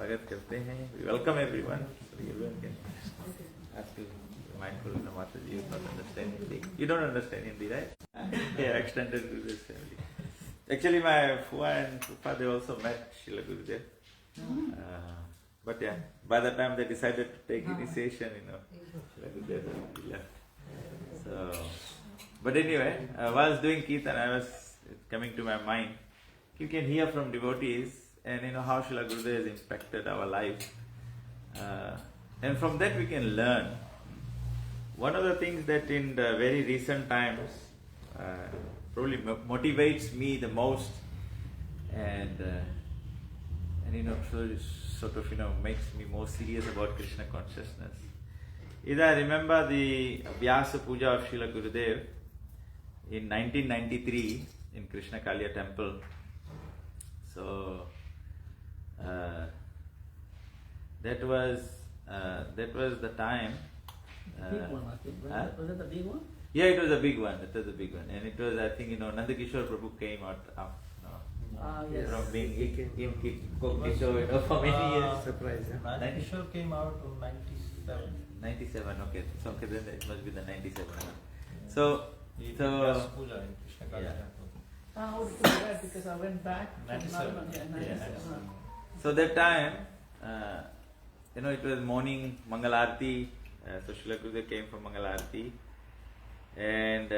स्वागत करते हैं. We welcome everyone. So everyone can have to be mindful. Mataji is not understand Hindi. You don't understand Hindi, right? Yeah, extended Gurudev family. Actually, my Fua and Pupa, they also met Srila Gurudev. But yeah, by the time they decided to take initiation, Srila Gurudev already left. So, but anyway, while I was doing Kirtan, it's coming to my mind, you can hear from devotees and how Srila Gurudev has impacted our life. And from that we can learn. One of the things that in the very recent times probably motivates me the most and sort of makes me more serious about Krishna consciousness is I remember the Vyasa Puja of Srila Gurudev in 1993 in Krishna Kaliya temple. So that was the time. Big one, I think. Was it the big one? Yeah, it was a big one. It was a big one, and it was, I think, Nandakishore Prabhu came out Yes. from being in Kishore, for many years. Surprise. Nandakishore came out in 97. 97, okay. So okay, then it must be the 97. So Vyasa Puja in Krishna Kaliya yeah. temple. How did you do that? Because I went back to 97. 97. So that time, it was morning Mangalarti. So Srila Gurudev came for Mangalarti, and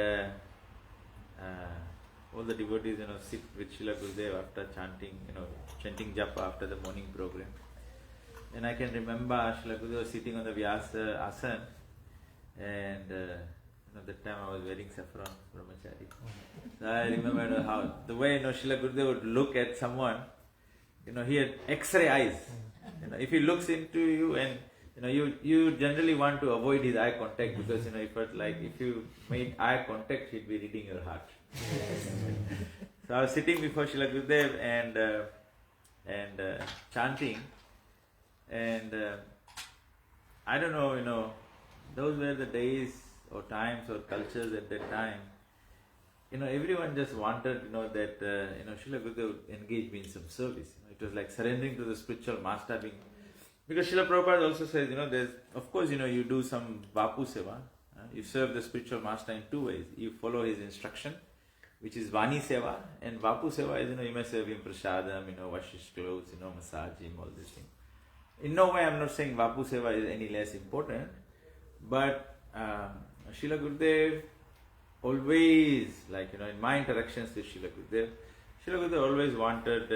all the devotees, sit with Srila Gurudev after chanting japa after the morning program. And I can remember Srila Gurudev was sitting on the Vyasa asan, and that time I was wearing saffron brahmachari. So I remember how the way Srila Gurudev would look at someone, he had X-ray eyes. If he looks into you and you generally want to avoid his eye contact because he felt like if you made eye contact, he'd be reading your heart. So I was sitting before Srila Gurudev and chanting, and I don't know, those were the days or times or cultures at that time. Everyone just wanted, that Srila Gurudev would engage me in some service. It was like surrendering to the spiritual master being. Because Srila Prabhupada also says, there's, of course, you do some Vapu Seva. You serve the spiritual master in two ways. You follow his instruction, which is Vani Seva, and Vapu Seva is, you may serve him prasadam, wash his clothes, massage him, all these things. In no way I'm not saying Vapu Seva is any less important, but Srila Gurudev always, in my interactions with Srila Gurudev always wanted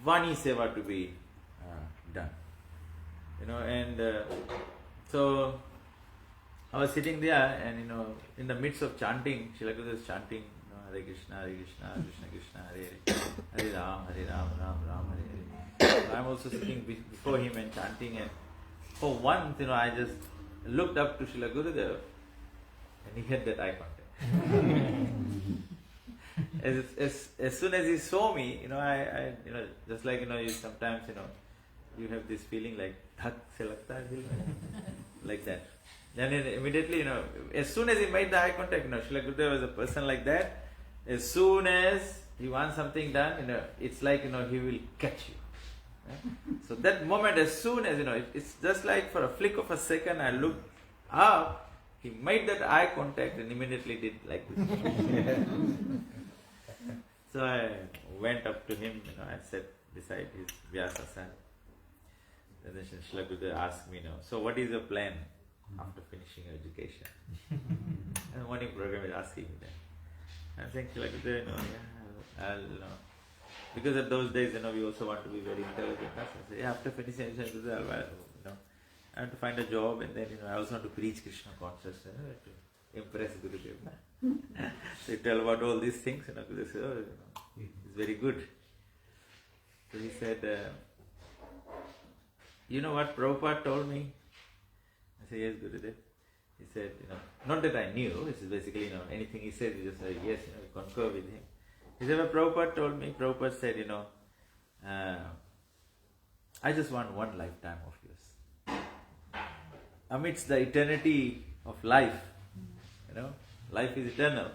Vani Seva to be done. So I was sitting there and in the midst of chanting, Srila Gurudev is chanting Hare Krishna, Krishna Krishna, Hare Ram, Ram Ram, Hare Hare. So I'm also sitting before him and chanting, and for once, I just looked up to Srila Gurudev and he had that eye contact. As soon as he saw me, I just like, you sometimes, you have this feeling like, thak se lagta hai dil mein, like that. Then immediately, as soon as he made the eye contact, Srila Gurudev was a person like that. As soon as he wants something done, it's like, he will catch you. Right? So that moment, as soon as, it's just like for a flick of a second, I looked up, he made that eye contact and immediately did like this. So I went up to him, I sat beside his Vyasa. And then Srila Gurudev asked me, so what is your plan after finishing your education? And the morning program is asking me that. I'm saying, Srila Gurudev, I'll because at those days, we also want to be very intelligent. So I say, after finishing education, I have to find a job, and then I also want to preach Krishna consciousness, to impress Gurudev. So you tell about all these things, Gurudev said, it's very good. So he said, you know what Prabhupada told me? I said, yes, Gurudev. He said, not that I knew, this is basically, anything he said, you just say, yes, you concur with him. He said, well, Prabhupada told me, Prabhupada said, I just want one lifetime of yours. Amidst the eternity of life, life is eternal.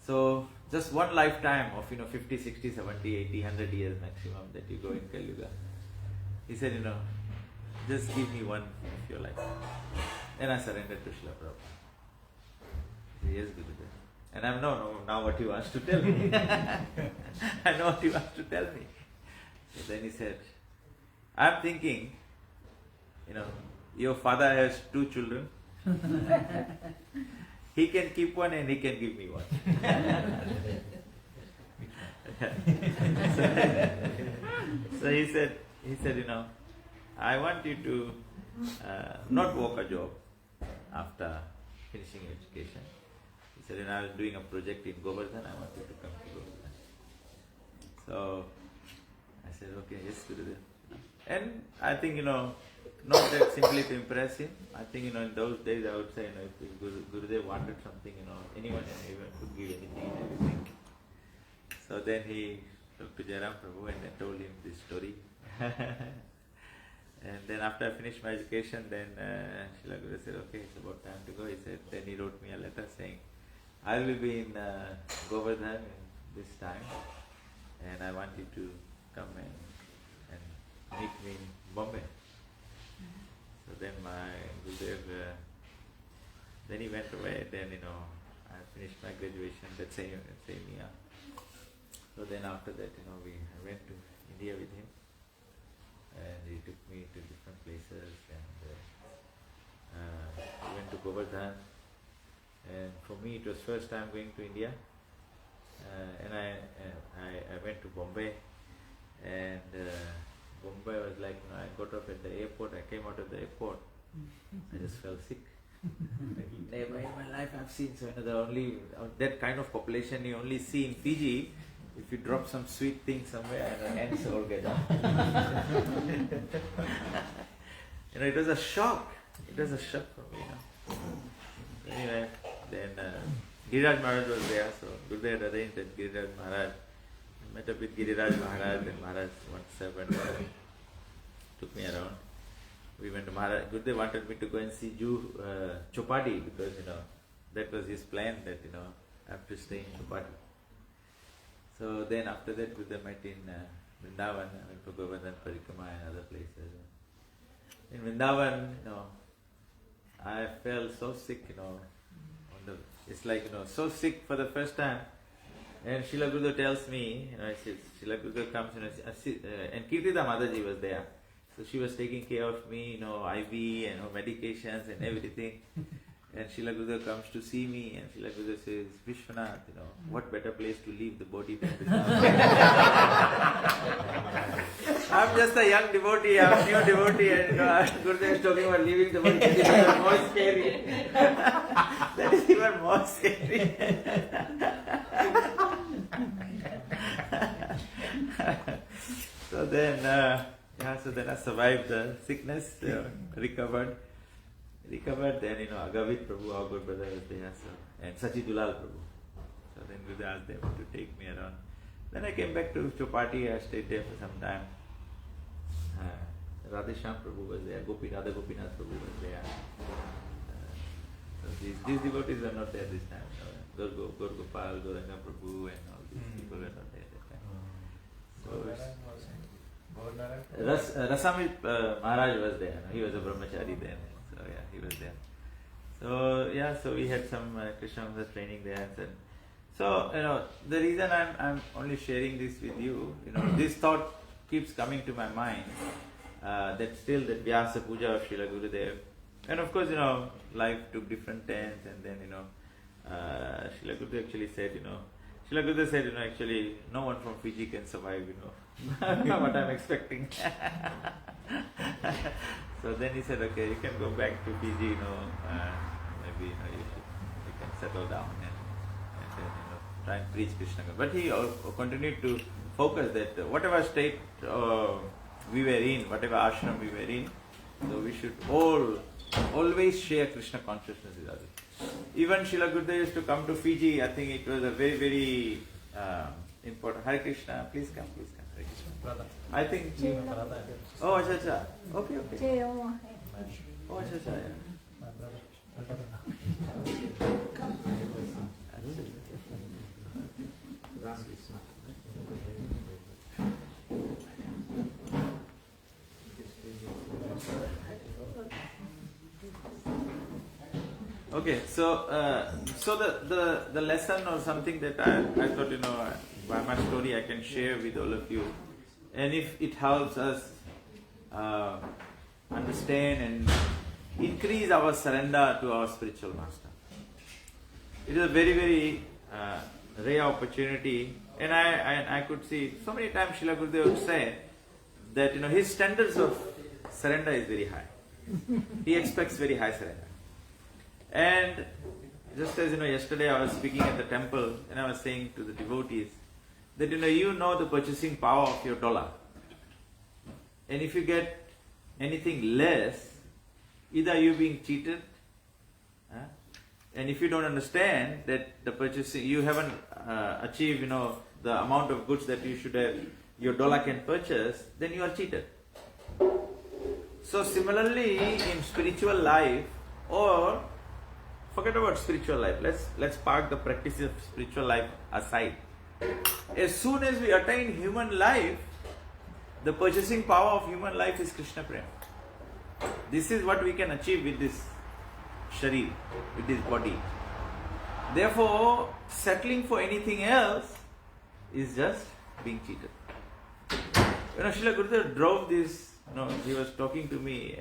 So, just one lifetime of 50, 60, 70, 80, 100 years maximum that you go in Kali Yuga. he said, just give me one of your life. And I surrendered to Srila Prabhupada. He said, yes, Gurudev. And I know now what he wants to tell me. I know what he wants to tell me. So then he said, I'm thinking, your father has 2 children. He can keep one and he can give me one. So he said, I want you to not work a job after finishing education. He said, I was doing a project in Govardhan, I want you to come to Govardhan. So I said, okay, yes, Gurudev. And I think, not that simply to impress him. I think, in those days I would say, if Gurudev wanted something, anyone and everyone could give anything and everything. So then he talked to Jairam Prabhu and then told him this story. And then after I finished my education, then Srila Gurudev said, okay, it's about time to go. He said, then he wrote me a letter saying, I will be in Govardhan this time, and I want you to come and meet me in Bombay. So then my Gurudev, then he went away, then I finished my graduation that same year. So then after that, I went to India with him, and he took me to different places, and we went to Govardhan, and for me it was first time going to India, and I went to Bombay, and Bombay was like, I got off at the airport, I came out of the airport, I just fell sick. Never in my life I've seen, so the only, that kind of population you only see in Fiji. If you drop some sweet thing somewhere and the ants all get up. It was a shock. It was a shock for me. Anyway, then Giriraj Maharaj was there, so Gurudev had arranged that Giriraj Maharaj. I met up with Giriraj Maharaj, and Maharaj took me around. We went to Maharaj. Gurudev wanted me to go and see Chopadi because that was his plan, that I have to stay in Chopadi. So then after that Gurudev met in Vrindavan, I went to Govardhan Parikrama and other places. In Vrindavan, I felt so sick, it's like, so sick for the first time. And Srila Gurudev tells me, Srila Gurudev comes and Kirtida Mataji was there. So she was taking care of me, IV and medications and everything. And Srila Gurudev comes to see me, and Srila Gurudev says, Visvanath, what better place to leave the body than Vrindavan? I'm just a young devotee, I'm a new devotee, and Gurudev is talking about leaving the body. That is even more scary. That is even more scary. So then I survived the sickness, recovered. Then, Agavit Prabhu, our good brother, was there, and Sachidulal Prabhu. So then Gurudev asked them to take me around. Then I came back to Chopati, I stayed there for some time. Radhesham Prabhu was there, Radha Gopinath Prabhu was there. So these devotees were not there this time. Gopal, Gauranga Prabhu and all these people were not there that time. So Rasamit Maharaj was there. He was a brahmachari then. So yeah, he was there. So we had some Krishna training there. So the reason I'm only sharing this with you, this thought keeps coming to my mind. That Vyasa Puja of Srila Gurudev. And of course, life took different turns, and then Srila Gurudev actually said, Srila Gurudev said, actually no one from Fiji can survive, what I'm expecting. So then he said, okay, you can go back to Fiji, maybe you can settle down and then try and preach Krishna. But he continued to focus that whatever state we were in, whatever ashram we were in, so we should always share Krishna consciousness with others. Even Srila Gurudev used to come to Fiji. I think it was a very, very important. Hare Krishna, please come. Hare Krishna. Brother. I think. Oh, acha. Okay. Oh, acha, yeah. My brother. Okay, so the lesson or something that I thought, by my story I can share with all of you, and if it helps us understand and increase our surrender to our spiritual master. It is a very, very rare opportunity, and I could see so many times Srila Gurudev would say that his standards of surrender is very high. He expects very high surrender. And just as yesterday I was speaking at the temple and I was saying to the devotees that you know the purchasing power of your dollar. And if you get anything less, either you're being cheated, and if you don't understand that the purchasing, you haven't achieved the amount of goods that you should have, your dollar can purchase, then you are cheated. So similarly in spiritual life, or forget about spiritual life, let's park the practice of spiritual life aside. As soon as we attain human life, the purchasing power of human life is Krishna Prem. This is what we can achieve with this sharir, with this body. Therefore, settling for anything else is just being cheated. Srila Gurudev drove this, he was talking to me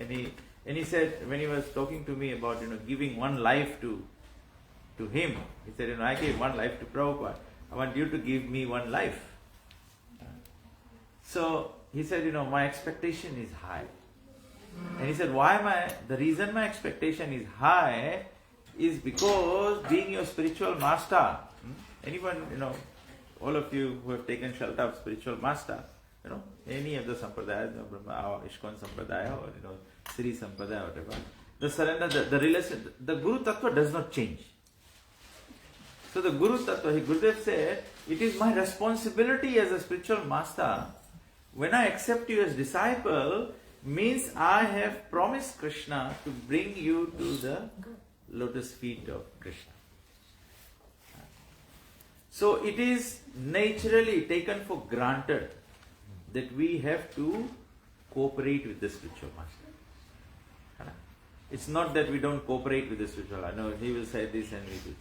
and he said, when he was talking to me about giving one life to him, he said, I gave one life to Prabhupada. I want you to give me one life. So he said, my expectation is high. And he said, the reason my expectation is high is because being your spiritual master, anyone, all of you who have taken shelter of spiritual master, any of the sampradayas, our Ishkon Sampradaya or Sri Sampradaya, whatever, the surrender, the relation, the Guru Tattva does not change. So the Guru Tattva, Gurudev said, it is my responsibility as a spiritual master, when I accept you as disciple, means I have promised Krishna to bring you to the lotus feet of Krishna. So it is naturally taken for granted that we have to cooperate with the spiritual master. It's not that we don't cooperate with the spiritual master. No, he will say this and we do this.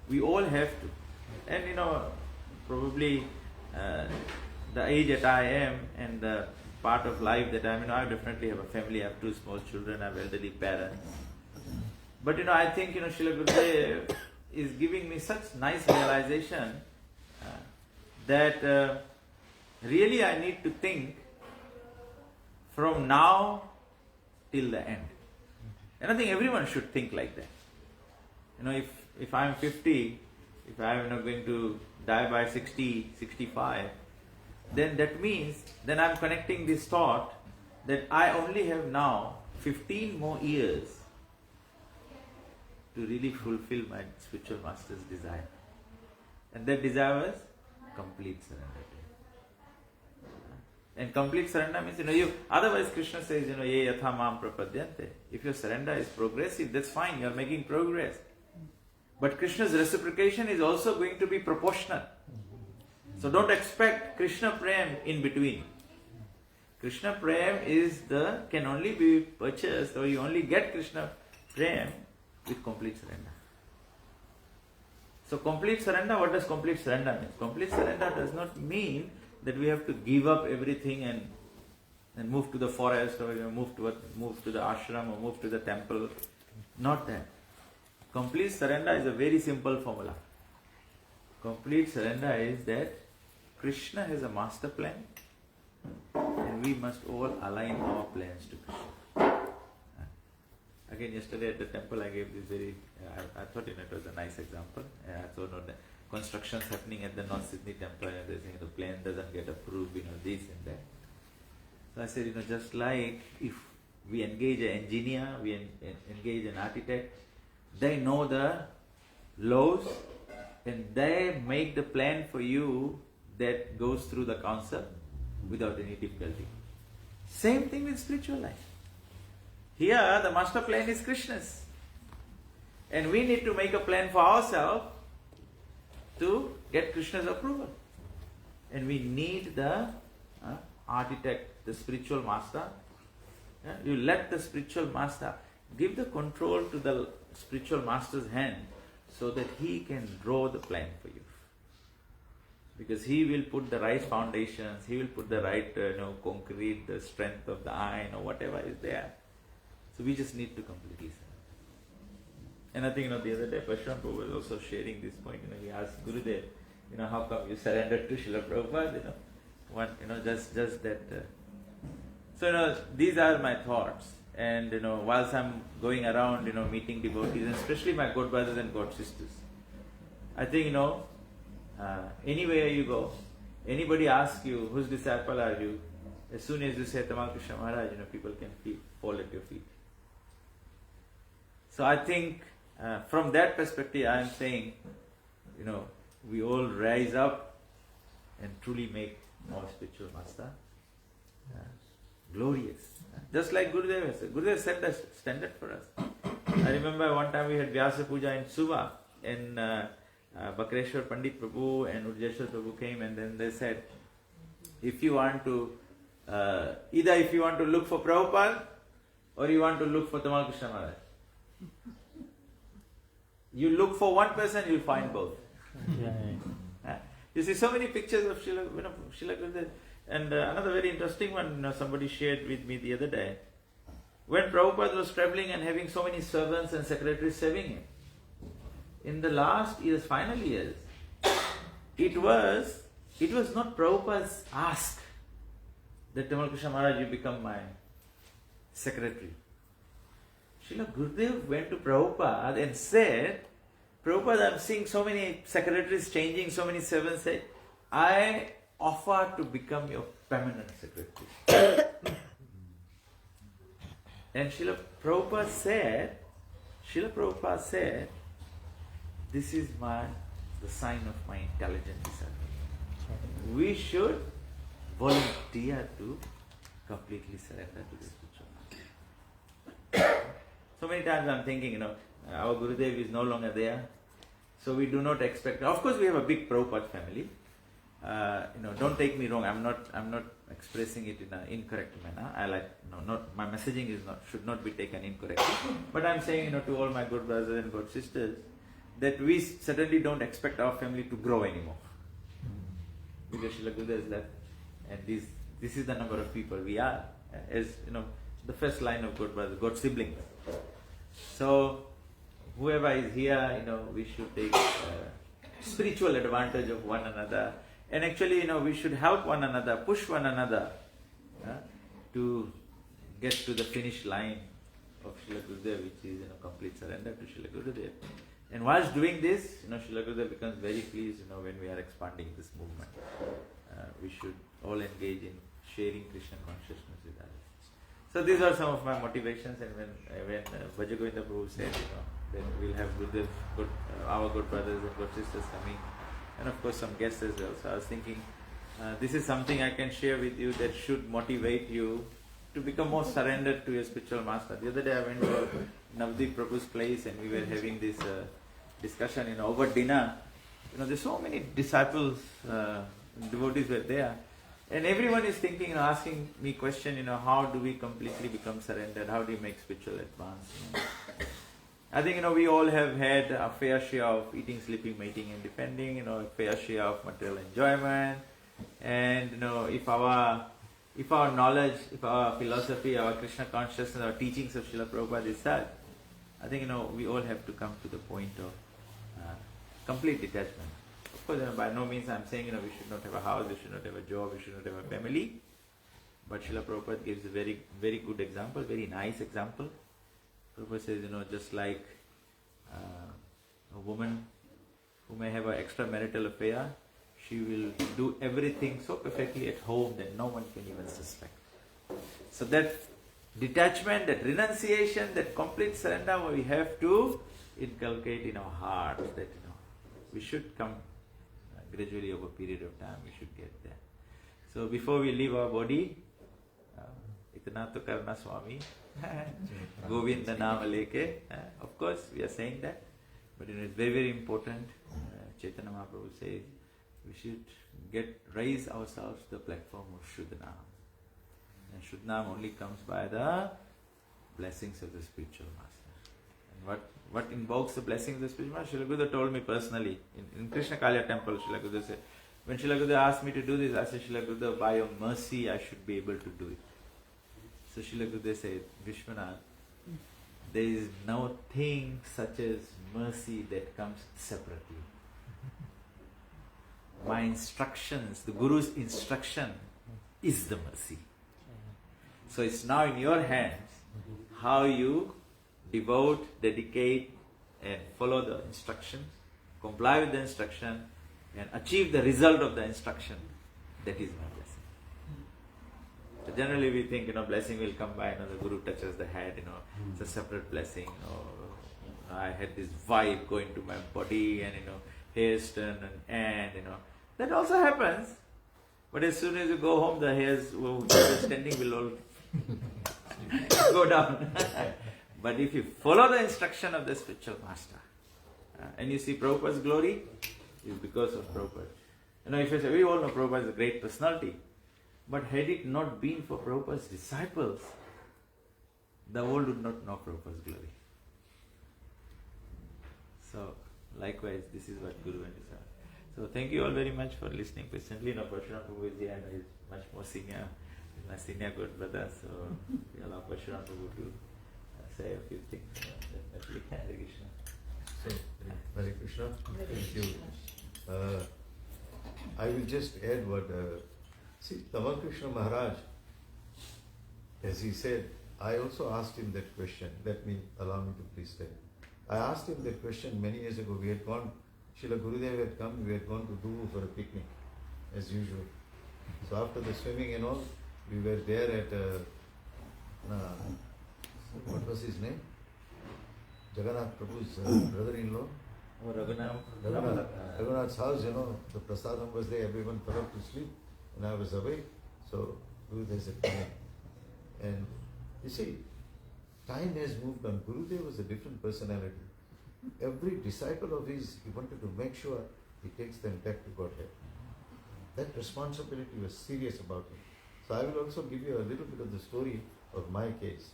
We all have to. And probably the age that I am and the part of life that I'm in, I definitely have a family, I have 2 small children, I have elderly parents. But I think Srila Gurudev is giving me such nice realization that really I need to think from now till the end. And I think everyone should think like that. If I'm 50, if I'm going to die by 60, 65, then that means, then I'm connecting this thought that I only have now 15 more years to really fulfill my spiritual master's desire. And that desire was complete surrender to him. And complete surrender means, otherwise Krishna says, ye yatha mam prapadyante. If your surrender is progressive, that's fine, you are making progress. But Krishna's reciprocation is also going to be proportional. So don't expect Krishna Prem in between. Krishna Prem can only be purchased, or you only get Krishna Prem with complete surrender. So complete surrender, what does complete surrender mean? Complete surrender does not mean that we have to give up everything and move to the forest, or move to the ashram, or move to the temple. Not that. Complete surrender is a very simple formula. Complete surrender is that Krishna has a master plan and we must all align our plans to Krishna. Again, yesterday at the temple I gave this I thought it was a nice example. I thought the constructions happening at the North Sydney temple and they're saying the plan doesn't get approved, this and that. So I said, just like if we engage an engineer, we engage an architect, they know the laws and they make the plan for you that goes through the council without any difficulty. Same thing with spiritual life. Here the master plan is Krishna's. And we need to make a plan for ourselves to get Krishna's approval. And we need the architect, the spiritual master. You let the spiritual master give the control to the spiritual master's hand so that he can draw the plan for you. Because he will put the right foundations, he will put the right concrete, the strength of the iron or whatever is there. So we just need to completely surrender. And I think the other day Parsuram Prabhu was also sharing this point. He asked Gurudev, how come you surrendered to Srila Prabhupada? Just that. So these are my thoughts. And whilst I'm going around, meeting devotees, and especially my god brothers and god sisters, I think anywhere you go, anybody asks you, whose disciple are you? As soon as you say Tamal Krishna Maharaj, people can fall at your feet. So I think from that perspective, I am saying, we all rise up and truly make our spiritual master glorious. Just like Gurudev said. Gurudev set the standard for us. I remember one time we had Vyasa Puja in Suva, and Bakreshwar Pandit Prabhu and Urjeshwar Prabhu came, and then they said, if you want to, either if you want to look for Prabhupada, or you want to look for Tamal Krishna Maharaj. You look for one person, you'll find both. You see so many pictures of Srila Gurudev. And another very interesting one, somebody shared with me the other day. When Prabhupada was traveling and having so many servants and secretaries serving him, in the last years, final years, it was not Prabhupada's ask that Tamal Krishna Maharaj, you become my secretary. Srila Gurudev went to Prabhupada and said, Prabhupada, I'm seeing so many secretaries changing, so many servants say, I offer to become your permanent secretary. And Srila Prabhupada said, this is the sign of my intelligent disciple. We should volunteer to completely surrender to the spiritual master. So many times I'm thinking, our Gurudev is no longer there, so we do not expect. Of course, we have a big Prabhupada family. Don't take me wrong. I'm not expressing it in an incorrect manner. My messaging should not be taken incorrectly. But I'm saying, to all my good brothers and good sisters, that we certainly don't expect our family to grow anymore. Because Srila Gurudev is left, and this is the number of people we are, as the first line of good brothers, God siblings. So whoever is here, we should take spiritual advantage of one another. And actually, we should help one another, push one another to get to the finish line of Srila Gurudev, which is complete surrender to Srila Gurudev. And whilst doing this, Srila Gurudev becomes very pleased, when we are expanding this movement. We should all engage in sharing Krishna consciousness with others. So these are some of my motivations. And when Bhajagovinda Prabhu said, that we'll have Gurudev, our good brothers and good sisters coming, and of course some guests as well. So I was thinking, this is something I can share with you that should motivate you to become more surrendered to your spiritual master. The other day I went to Navdeep Prabhu's place, and we were having this discussion, over dinner. There's so many disciples, devotees were there, and everyone is thinking, asking me question, how do we completely become surrendered? How do we make spiritual advance? I think, we all have had a fair share of eating, sleeping, mating and defending, a fair share of material enjoyment. And, if our knowledge, if our philosophy, our Krishna consciousness, our teachings of Srila Prabhupada is such, I think, we all have to come to the point of complete detachment. Of course, by no means I'm saying, we should not have a house, we should not have a job, we should not have a family. But Srila Prabhupada gives a very, very good example, very nice example. Prabhupada says, just like a woman who may have an extramarital affair, she will do everything so perfectly at home that no one can even suspect. So that detachment, that renunciation, that complete surrender, we have to inculcate in our hearts that we should come gradually over a period of time, we should get there. So before we leave our body, itna to karna Swami, Govinda Nama Leke, of course we are saying that, but it's very, very important. Chaitanya Mahaprabhu says we should raise ourselves to the platform of Shuddhanam. And Shuddhanam only comes by the blessings of the spiritual master. And what invokes the blessing of the spiritual master. Srila Gurudev told me personally, in Krishna Kalya temple, Srila Gurudev said, when Srila Gurudev asked me to do this, I said, Srila Gurudev, by your mercy, I should be able to do it. So Srila Gurudev said, Visvanath, there is no thing such as mercy that comes separately. My instructions, the Guru's instruction is the mercy. So it's now in your hands how you devote, dedicate and follow the instructions, comply with the instruction and achieve the result of the instruction. That is my blessing. So generally we think, blessing will come by, the Guru touches the head, it's a separate blessing, I had this vibe going to my body and, hairs turn and, that also happens. But as soon as you go home, the hairs standing will all go down. But if you follow the instruction of the spiritual master, and you see Prabhupada's glory, is because of Prabhupada. If you say, we all know Prabhupada is a great personality, but had it not been for Prabhupada's disciples, the world would not know Prabhupada's glory. So, likewise, this is what Guru and His. So, thank you all very much for listening patiently. Parsuram Prabhu is here and he is much more senior. He's my senior good brother, so we allow Parsuram Prabhu to say a few things. Definitely, Hare Krishna. So, Hare Krishna, thank you. I will just add what, Tamal Krishna Maharaj, as he said, I also asked him that question. Allow me to please tell. I asked him that question many years ago. We had gone, Srila Gurudev had come, we had gone to do for a picnic, as usual. So after the swimming and all, we were there at, what was his name? Jagannath Prabhu's brother-in-law. Raghunath's house, the prasadam was there, everyone fell off to sleep, and I was awake. So Gurudev said, come in. And you see, time has moved on. Gurudev was a different personality. Every disciple of his, he wanted to make sure he takes them back to Godhead. That responsibility was serious about him. So I will also give you a little bit of the story of my case.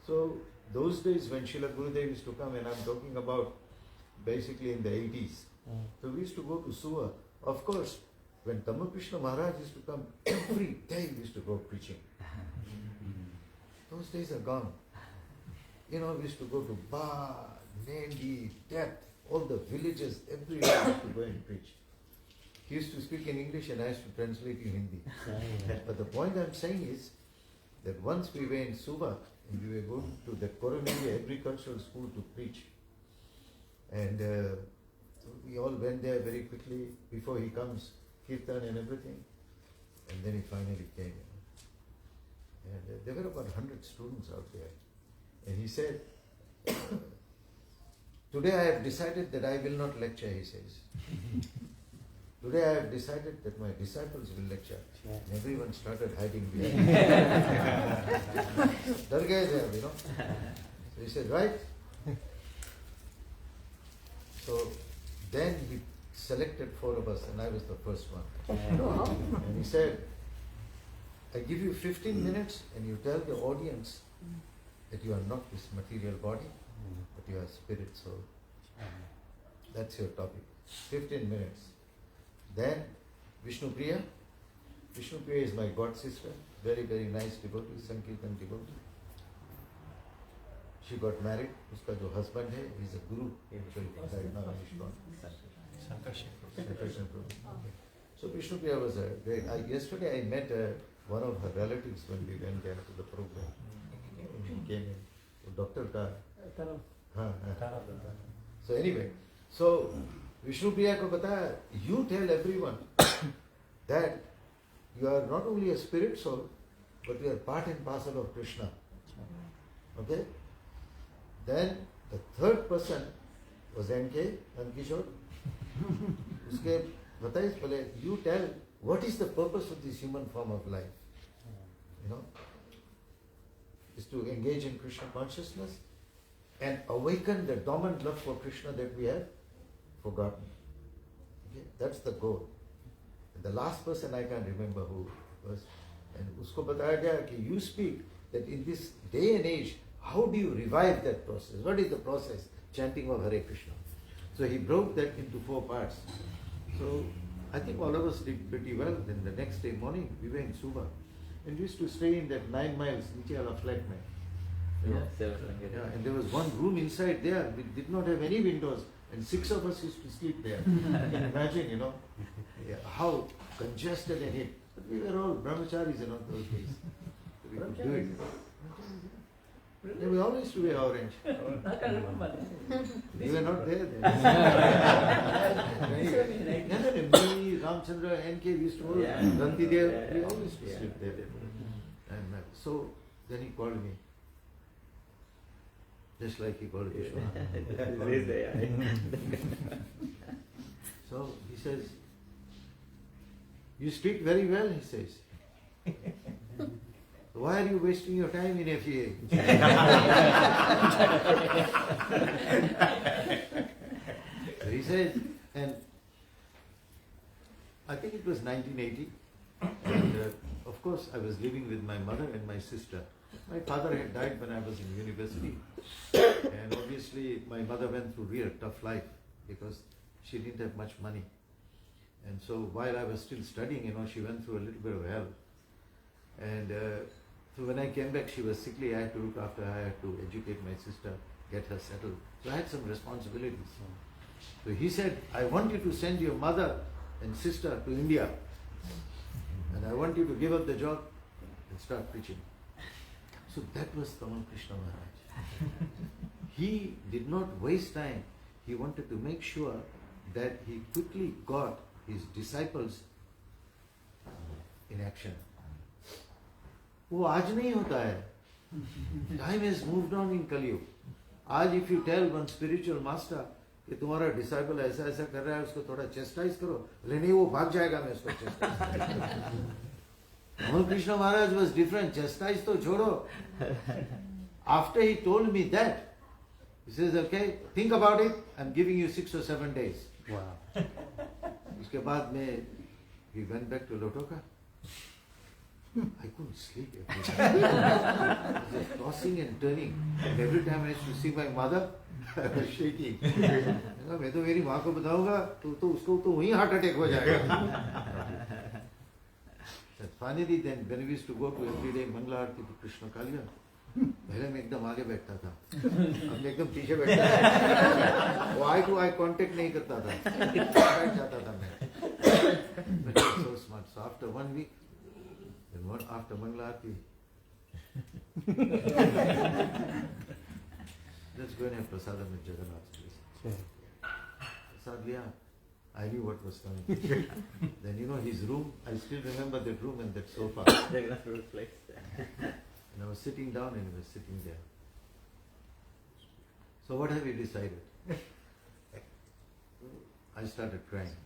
So those days when Srila Gurudev used to come, and I'm talking about basically in the 80s. So we used to go to Suva. Of course, when Tamal Krishna Maharaj used to come, every day we used to go preaching. Those days are gone. We used to go to Ba, Nendi, Depth, all the villages, everywhere we used to go and preach. He used to speak in English and I used to translate in Hindi. But the point I'm saying is that once we were in Suva and we were going to the Coronary Agricultural School to preach. And so we all went there very quickly before he comes, Kirtan and everything. And then he finally came. And there were about 100 students out there. And he said, today I have decided that I will not lecture, he says. Today I have decided that my disciples will lecture. And everyone started hiding behind. Dar gaye the, So he said, right? So then he selected 4 of us and I was the first one. And he said, I give you 15 minutes and you tell the audience that you are not this material body, but you are spirit soul. That's your topic. 15 minutes. Then Vishnu Priya. Vishnu Priya is my god sister, very, very nice devotee, Sankirtan devotee. She got married. Uska jo husband hai, he's a guru. Right now he's gone. Sankarshan Prabhu. So Vishnu Priya was a great. Yesterday I met one of her relatives when we went there to the program. She came in. Doctor ka. So anyway, so Vishnu Priya ko bataya, you tell everyone that you are not only a spirit soul, but you are part and parcel of Krishna. Okay? Then the third person was N.K. Nandkishore. Uske bataya pale, you tell what is the purpose of this human form of life? Is to engage in Krishna consciousness and awaken the dormant love for Krishna that we have forgotten. Okay? That's the goal. And the last person I can't remember who was. And usko bataya gaya ki you speak that in this day and age, how do you revive that process? What is the process? chanting of Hare Krishna. So he broke that into 4 parts. So I think all of us did pretty well. Then the next day morning, we were in Suba. And we used to stay in that 9 miles, niche wala flat mein. You know? Yeah, and there was one room inside there, we did not have any windows, and 6 of us used to sleep there. You can imagine, you know, how congested and hit. But we were all brahmacharis, you know, those days. So we could do it. Yeah, we always used to wear orange. I can't remember that. We were not there then. Me, Ramchandra, NK, we used to all, Ranti there, we always used to sleep there. And so then he called me. Just like he called Visvanath. So he says, you speak very well, he says. Why are you wasting your time in FEA? So he says, and I think it was 1980, and of course I was living with my mother and my sister. My father had died when I was in university, and obviously my mother went through real tough life because she didn't have much money. And so while I was still studying, you know, she went through a little bit of hell. And so when I came back, she was sickly. I had to look after her. I had to educate my sister, get her settled. So I had some responsibilities. So he said, I want you to send your mother and sister to India. And I want you to give up the job and start preaching. So that was Tamal Krishna Maharaj. He did not waste time. He wanted to make sure that he quickly got his disciples in action. वो आज नहीं होता है. Time has moved on in Kali Yuga. आज if you tell one spiritual master कि तुम्हारा disciple ऐसा ऐसा कर रहा है, उसको थोड़ा chastise करो, बोले नहीं वो भाग जाएगा, मैं उसको chastise करूँगा. Tamal Krishna Maharaj was different. Chastise तो छोड़ो. After he told me that, he says, okay, think about it. I'm giving you 6 or 7 days. Wow. उसके बाद में we went back to Lotoka. I couldn't sleep every day. I was tossing and turning. And every time I used to see my mother, I was shaking. मैं तो मेरी माँ को बताऊंगा तो उसको तो वहीं heart attack हो जाएगा. That's funny. Then when we used to go to everyday Mangala Aarti to Krishna Kaliya, पहले मैं एकदम आगे बैठता था, अब मैं एकदम पीछे बैठता था. वो eye to eye contact नहीं करता था, बैठ जाता था मैं. But it was so smart. So after 1 week, then after Mangala Aarti, let's go and have prasadam at Jagannath's place. Prasad liya. I knew what was coming. Then you know his room, I still remember that room and that sofa. Jagannath place. And I was sitting down and he was sitting there. So what have you decided? I started crying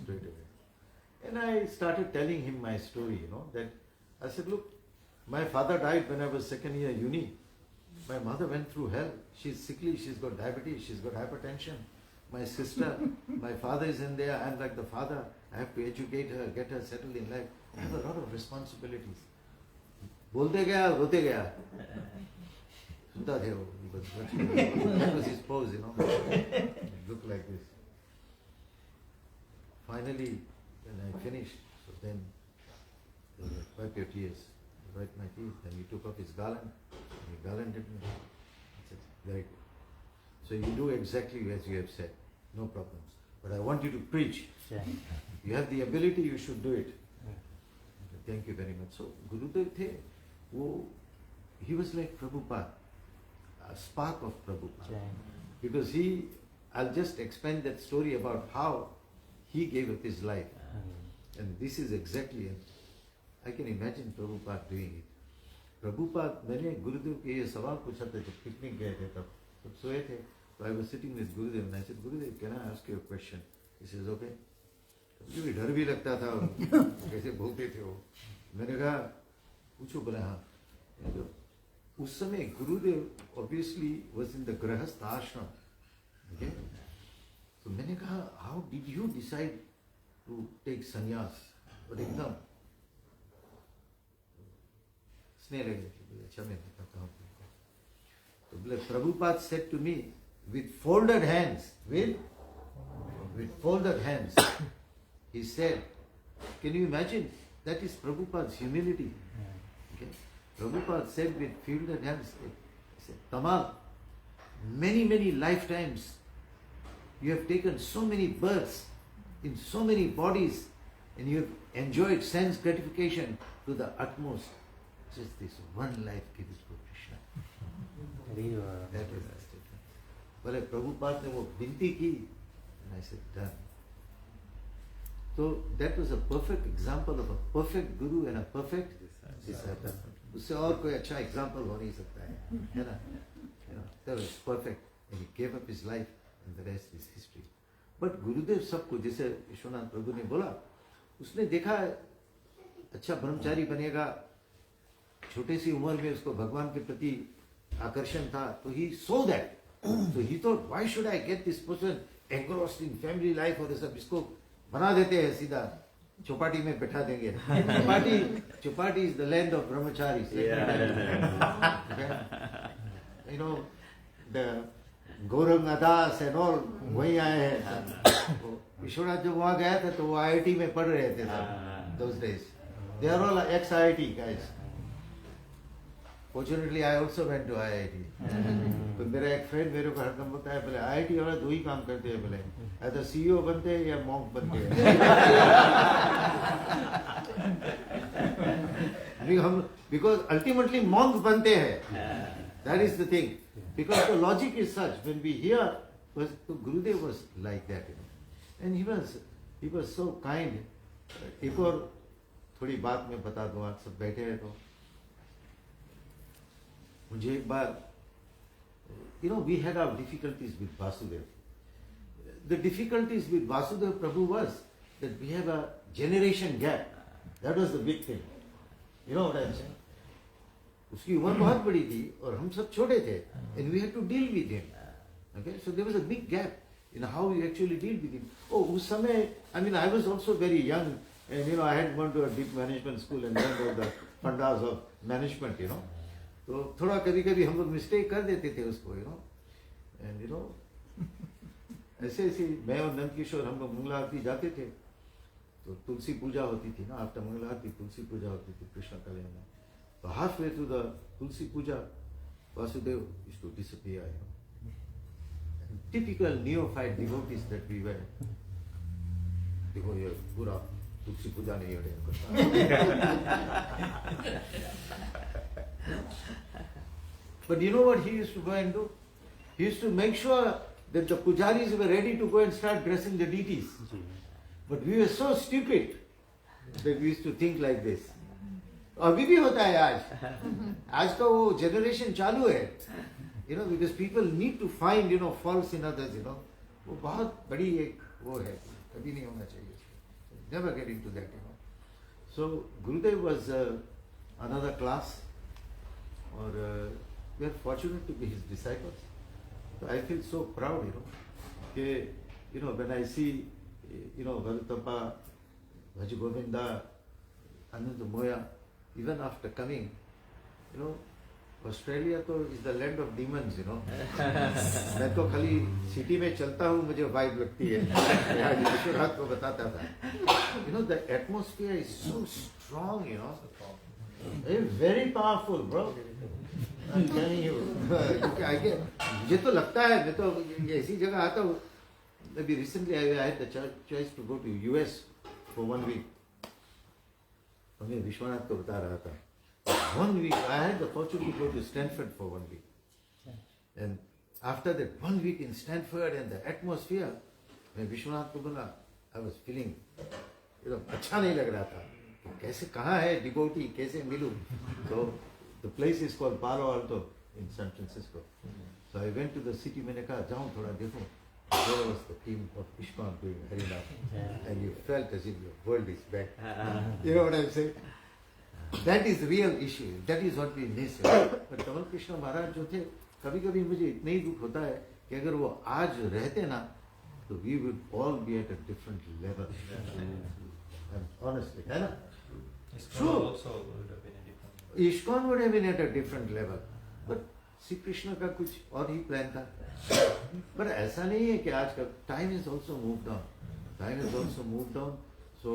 straight away. And I started telling him my story, you know, that I said, look, my father died when I was second year uni. My mother went through hell. She's sickly, she's got diabetes, she's got hypertension. My sister, my father is in there, I'm like the father. I have to educate her, get her settled in life. I have a lot of responsibilities. बोलते गया, रोते गया. सुनता थे वो. That was his pose, you know. It looked like this. Finally, when I finished, so then wipe your tears, wipe my tears. Then he took off his garland, and he garlanded me. I said, very good. So you do exactly as you have said, no problems. But I want you to preach. You have the ability, you should do it. Thank you very much. So Gurudev the, he was like Prabhupada, a spark of Prabhupada. Because I'll just expand that story about how he gave up his life. And this is exactly it. I can imagine Prabhupada doing it. Prabhupada, मैंने गुरुदेव के ये सवाल पूछा था जब picnic गए थे तब सोए थे. So I was sitting with Gurudev and I said, Gurudev, can I ask you a question? He says, okay. मुझे भी डर भी लगता था, कैसे बोलते थे वो. मैंने कहा, पूछो. बोला हाँ. उस समय गुरुदेव obviously was in the Grahastha ashram. Okay? So मैंने कहा, how did you decide to take sannyas? और एकदम स्नेह लगे. अच्छा मैं बताता हूँ. So Prabhupada said to me, with folded hands, with folded hands, he said, can you imagine? That is Prabhupada's humility. Okay? Prabhupada said with folded hands, he said, Tamal, many lifetimes you have taken so many births in so many bodies and you have enjoyed sense gratification to the utmost. Just this one life given to Krishna. That is the statement. Well, Prabhupada ne wo binti ki, and I said, done. So that was a perfect example of a perfect guru and a perfect disciple. उससे और कोई अच्छा example हो नहीं सकता है ना? That was perfect, and he gave up his life, and the rest is history. But Gurudev सबको जैसे विश्वनाथ प्रभु ने बोला, उसने देखा अच्छा ब्रह्मचारी बनेगा, छोटे सी उम्र में उसको भगवान के प्रति आकर्षण था, तो he saw that. So he thought, why should I get this person engrossed in family life और सब इसको बना देते हैं सीधा चौपाटी में बैठा देंगे. Chowpatty is the land of brahmacharis. You know, the Gaurang Adas and all वहीं आए हैं. विश्वनाथ जब वहाँ गया था तो वो IIT में पढ़ रहे थे those days. They are all ex-IIT guys. Fortunately, I also went to IIT. तो मेरा एक फ्रेंड मेरे को हरदम बोलता है, बोले IIT वाला दो ही काम करते हैं, बोले either CEO बनते हैं या monk बनते हैं. Because ultimately monk बनते हैं. That is the thing. Because the logic is such. When we hear, Gurudev was like that, and he was so kind. एक और थोड़ी बात मैं बता दूँ, आप सब बैठे हैं तो मुझे एक बार, we had our difficulties with Vasudev. The difficulties with Vasudev Prabhu was that we have a generation gap. That was the big thing. You know what I'm saying? उसकी उम्र बहुत बड़ी थी और हम सब छोटे थे, and we had to deal with him. Okay, so there was a big gap in how we actually deal with him. Oh, उस समय, I was also very young, and I had gone to a deep management school and learned all the fundas of management. तो थोड़ा कभी हम लोग mistake कर देते थे उसको, and ऐसे मैं और नंद किशोर हम लोग मंगला आरती जाते थे, तो तुलसी पूजा होती थी ना, आफ्टर मंगला आरती तुलसी पूजा होती थी कृष्ण कल्याण में. So halfway through the Tulsi Puja, Vasudev used to disappear. And typical neophyte devotees that we were. देखो ये पूरा तुलसी पूजा नहीं हो रहा. But you know what he used to go and do? He used to make sure that the pujaris were ready to go and start dressing the deities. But we were so stupid that we used to think like this. अभी भी होता है आज का वो generation चालू है, because people need to find faults in others, वो बहुत बड़ी एक वो है, कभी नहीं होना चाहिए. Never get into that. So Gurudev was another class, or we are fortunate to be his disciples. So I feel so proud, कि when I see Varutapa, Bhaji Govinda, Anand Moya, even after coming, Australia is the land of demons, मैं तो खाली city में चलता हूँ मुझे vibe लगती है. विश्वनाथ को बताता था. The atmosphere is so strong, very powerful, bro. I'm telling you. मुझे तो लगता है, मैं तो ऐसी जगह आता हूँ. Maybe recently I had the choice to go to US for 1 week. मैं विश्वनाथ को बता रहा था. 1 week, I had the fortune to go to Stanford for 1 week. And after that 1 week in Stanford and the atmosphere, मैं विश्वनाथ को बोला, I was feeling, अच्छा नहीं लग रहा था. कैसे कहाँ है devotee, कैसे मिलूं? So the place is called Palo Alto in San Francisco. So I went to the city. मैंने कहा जाऊँ थोड़ा देखूँ. There was the team of ISKCON doing Harinam, and you felt as if your world is back. You know what I'm saying? That is the real issue. That is what we miss. But Tamal Krishna Maharaj जो थे, कभी-कभी मुझे इतना ही दुख होता है कि अगर वो आज रहते ना, तो we would all be at a different level. And honestly, है ना? ISKCON also would have been a different level. ISKCON would have been at a different level. But Shri Krishna का कुछ और ही प्लान था। पर ऐसा नहीं है कि आज का time is also move down, so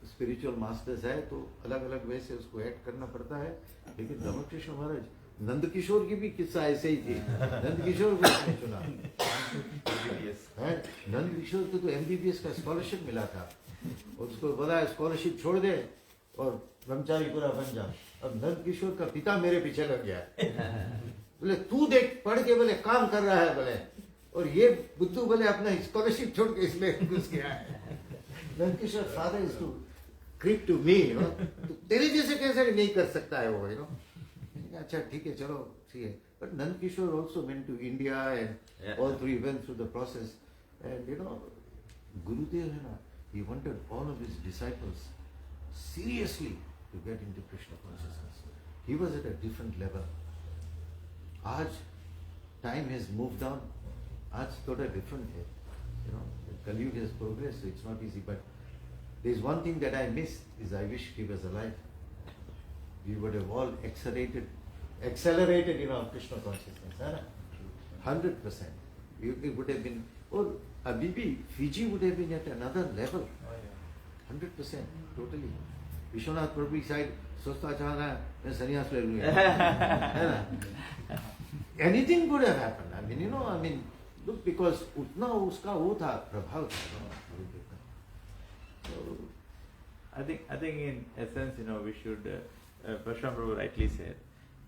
spiritual masters है तो अलग अलग वे से उसको ऐड करना पड़ता है। लेकिन तमल कृष्ण महाराज, नंद किशोर की भी किस्सा ऐसे ही थी। नंद किशोर को उसने चुना है, नंद किशोर को तो MBBS का स्कॉलरशिप मिला था, उसको बोला स्कॉलरशिप छोड़ दे और ब्रह्मचारी पूरा बन जा। अब नंद किशोर का पिता मेरे पीछे लग गया है, बोले तू देख पढ़ के बोले काम कर रहा है बोले, और ये बुद्धू बोले अपना स्कॉलरशिप छोड़ के इसमें घुस गया है। Nand Kishore father is too creep to me, तो तेरे जैसे कैसे नहीं कर सकता है वो, अच्छा ठीक है चलो ठीक है। But Nand Kishore also went to India and all three went through the process. And Gurudev, he wanted all of his disciples seriously to get into Krishna consciousness. He was at a different level. Aaj time has moved on. Aaj thoda different hai. Kali Yuga has progressed, so it's not easy. But there is one thing that I missed is I wish he was alive. We would have all accelerated Krishna consciousness, 100%. It would have been, or Abibi, Fiji would have been at another level, 100%, totally. Visvanath Prabhu said, "Sosta chana, मैं संन्यास ले लूँगा." Anything could have happened. Look, because उतना उसका वो था प्रभाव था. So, I think in essence, we should. Parsuram Prabhu rightly said,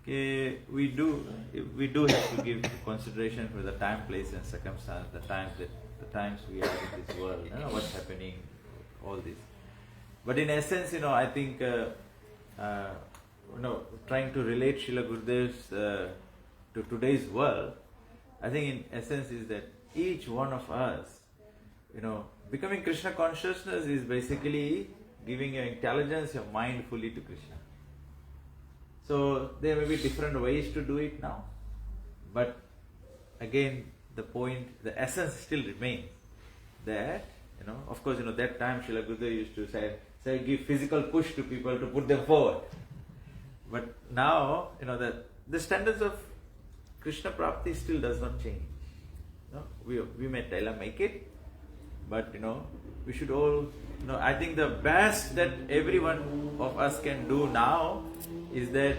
we do have to give consideration for the time, place, and circumstance. The times we are in this world, what's happening, all this. But in essence, I think, trying to relate Srila Gurudev's to today's world, I think in essence is that each one of us, becoming Krishna consciousness is basically giving your intelligence, your mind fully to Krishna. So there may be different ways to do it now, but again the essence still remains that, of course, that time Srila Gurudev used to say give physical push to people to put them forward. But now, the standards of Krishna Prapti still does not change. We may make it, but we should all, I think the best that every one of us can do now is that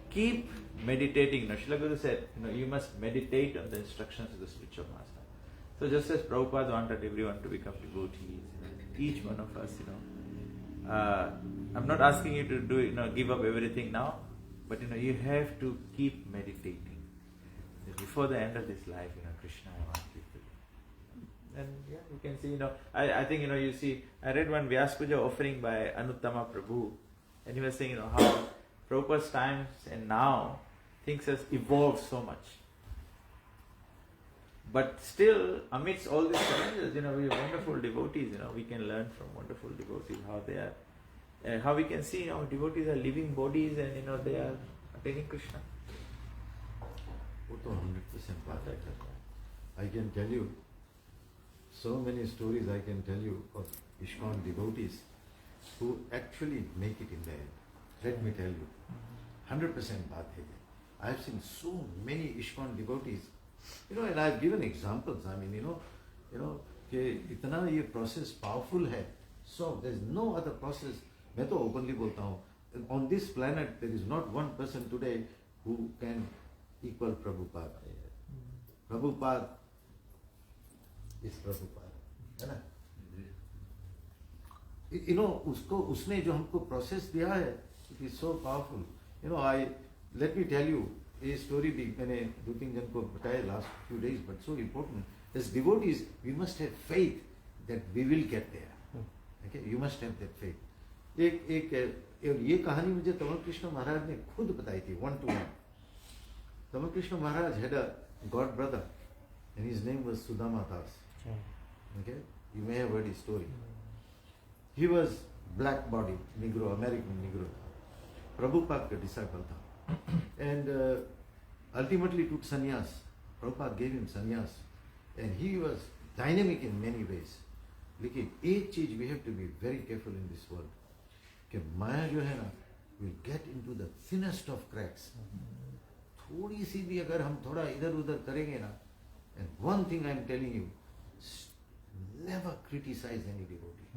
keep meditating. Srila Guru said, you must meditate on the instructions of the spiritual master. So just as Prabhupada wanted everyone to become devotees, each one of us, I'm not asking you to do, give up everything now, but you have to keep meditating. Before the end of this life, Krishna, I want you to. And you can see, I think, you see, I read one Vyas Puja offering by Anuttama Prabhu, and he was saying, how Prabhupada's times and now things has evolved so much. But still, amidst all these challenges, we are wonderful devotees, we can learn from wonderful devotees how they are, how we can see, devotees are living bodies and, they are attaining Krishna. 100% बात है. I can tell you so many stories I can tell you of ISKCON devotees who actually make it in the end. Let me tell you, 100% बात है. I have seen so many ISKCON devotees, and I have given examples. I mean, कि इतना ये process powerful है. So there is no other process. मैं तो openly बोलता हूँ. On this planet there is not one person today who can equal Prabhupada. Prabhupada is Prabhupada, है ना? उसने जो हमको process दिया है, it is so powerful. Let me tell you a story भी मैंने 2-3 जन को बताया last few days, but so important. As devotees, we must have faith that we will get there. Okay, you must have that faith. ये कहानी मुझे तमल कृष्ण महाराज ने खुद बताई थी 1-to-1. Tamal Krishna Maharaj had a god brother, and his name was Sudama Das. Okay, you may have heard his story. He was black body, Negro, American Negro. Prabhupada ka disciple tha. And ultimately took sannyas. Prabhupada gave him sannyas. And he was dynamic in many ways. लेकिन एक चीज we have to be very careful in this world. कि माया जो है ना will get into the thinnest of cracks. थोड़ी सी भी अगर हम थोड़ा इधर उधर करेंगे ना, and one thing I am telling you, never criticize any devotee.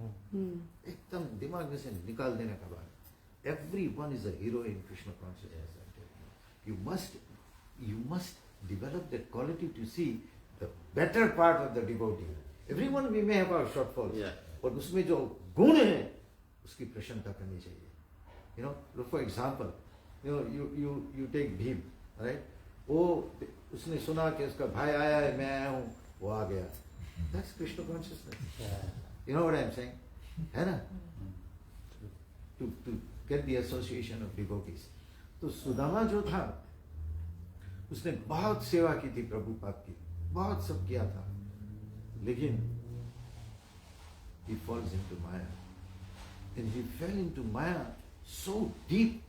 एकदम दिमाग में से निकाल देने का बात. Everyone is a hero in Krishna consciousness. I tell you. You must develop that quality to see the better part of the devotee. Everyone we may have our shortfalls, but उसमें जो गुण है उसकी प्रशंसा करनी चाहिए. You know, look for example, you take Bhim, right? वो उसने सुना कि उसका भाई आया है, मैं आया हूँ, वो आ गया. That's Krishna consciousness. You know what I'm saying? है ना? To get the association of devotees. तो सुदामा जो था, उसने बहुत सेवा की थी प्रभुपाद की, बहुत सब किया था, लेकिन he falls into Maya. And he fell into Maya so deep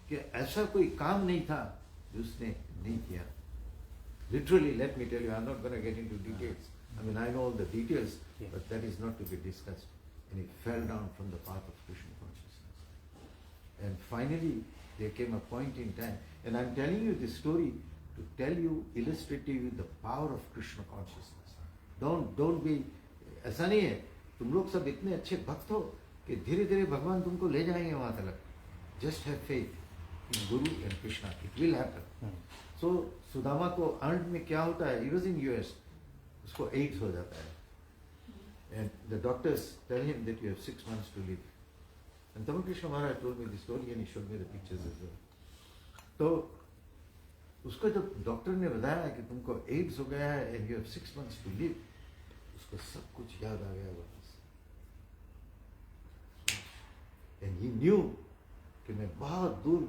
कि ऐसा कोई काम नहीं था जो उसने नहीं किया. Literally, let me tell you, I'm not going to get into details. I mean, I know all the details, but that is not to be discussed. And he fell down from the path of Krishna consciousness. And finally, there came a point in time, and I'm telling you this story to tell you, illustrative the power of Krishna consciousness. Don't be, ऐसा नहीं है, तुम लोग सब इतने अच्छे भक्त हो कि धीरे धीरे भगवान तुमको ले जाएंगे वहां तक. Just have faith in Guru and Krishna. It will happen. So Sudama को अंत में क्या होता है? He was in US. उसको AIDS हो जाता है. And the doctors tell him that you have 6 months to live. And Tamal Krishna Maharaj told me the story and he showed me the pictures as well. तो उसको जब doctor ने बताया कि तुमको एड्स हो गया है and you have 6 months to live, उसको सब कुछ याद आ गया वापस. And he knew कि मैं बहुत दूर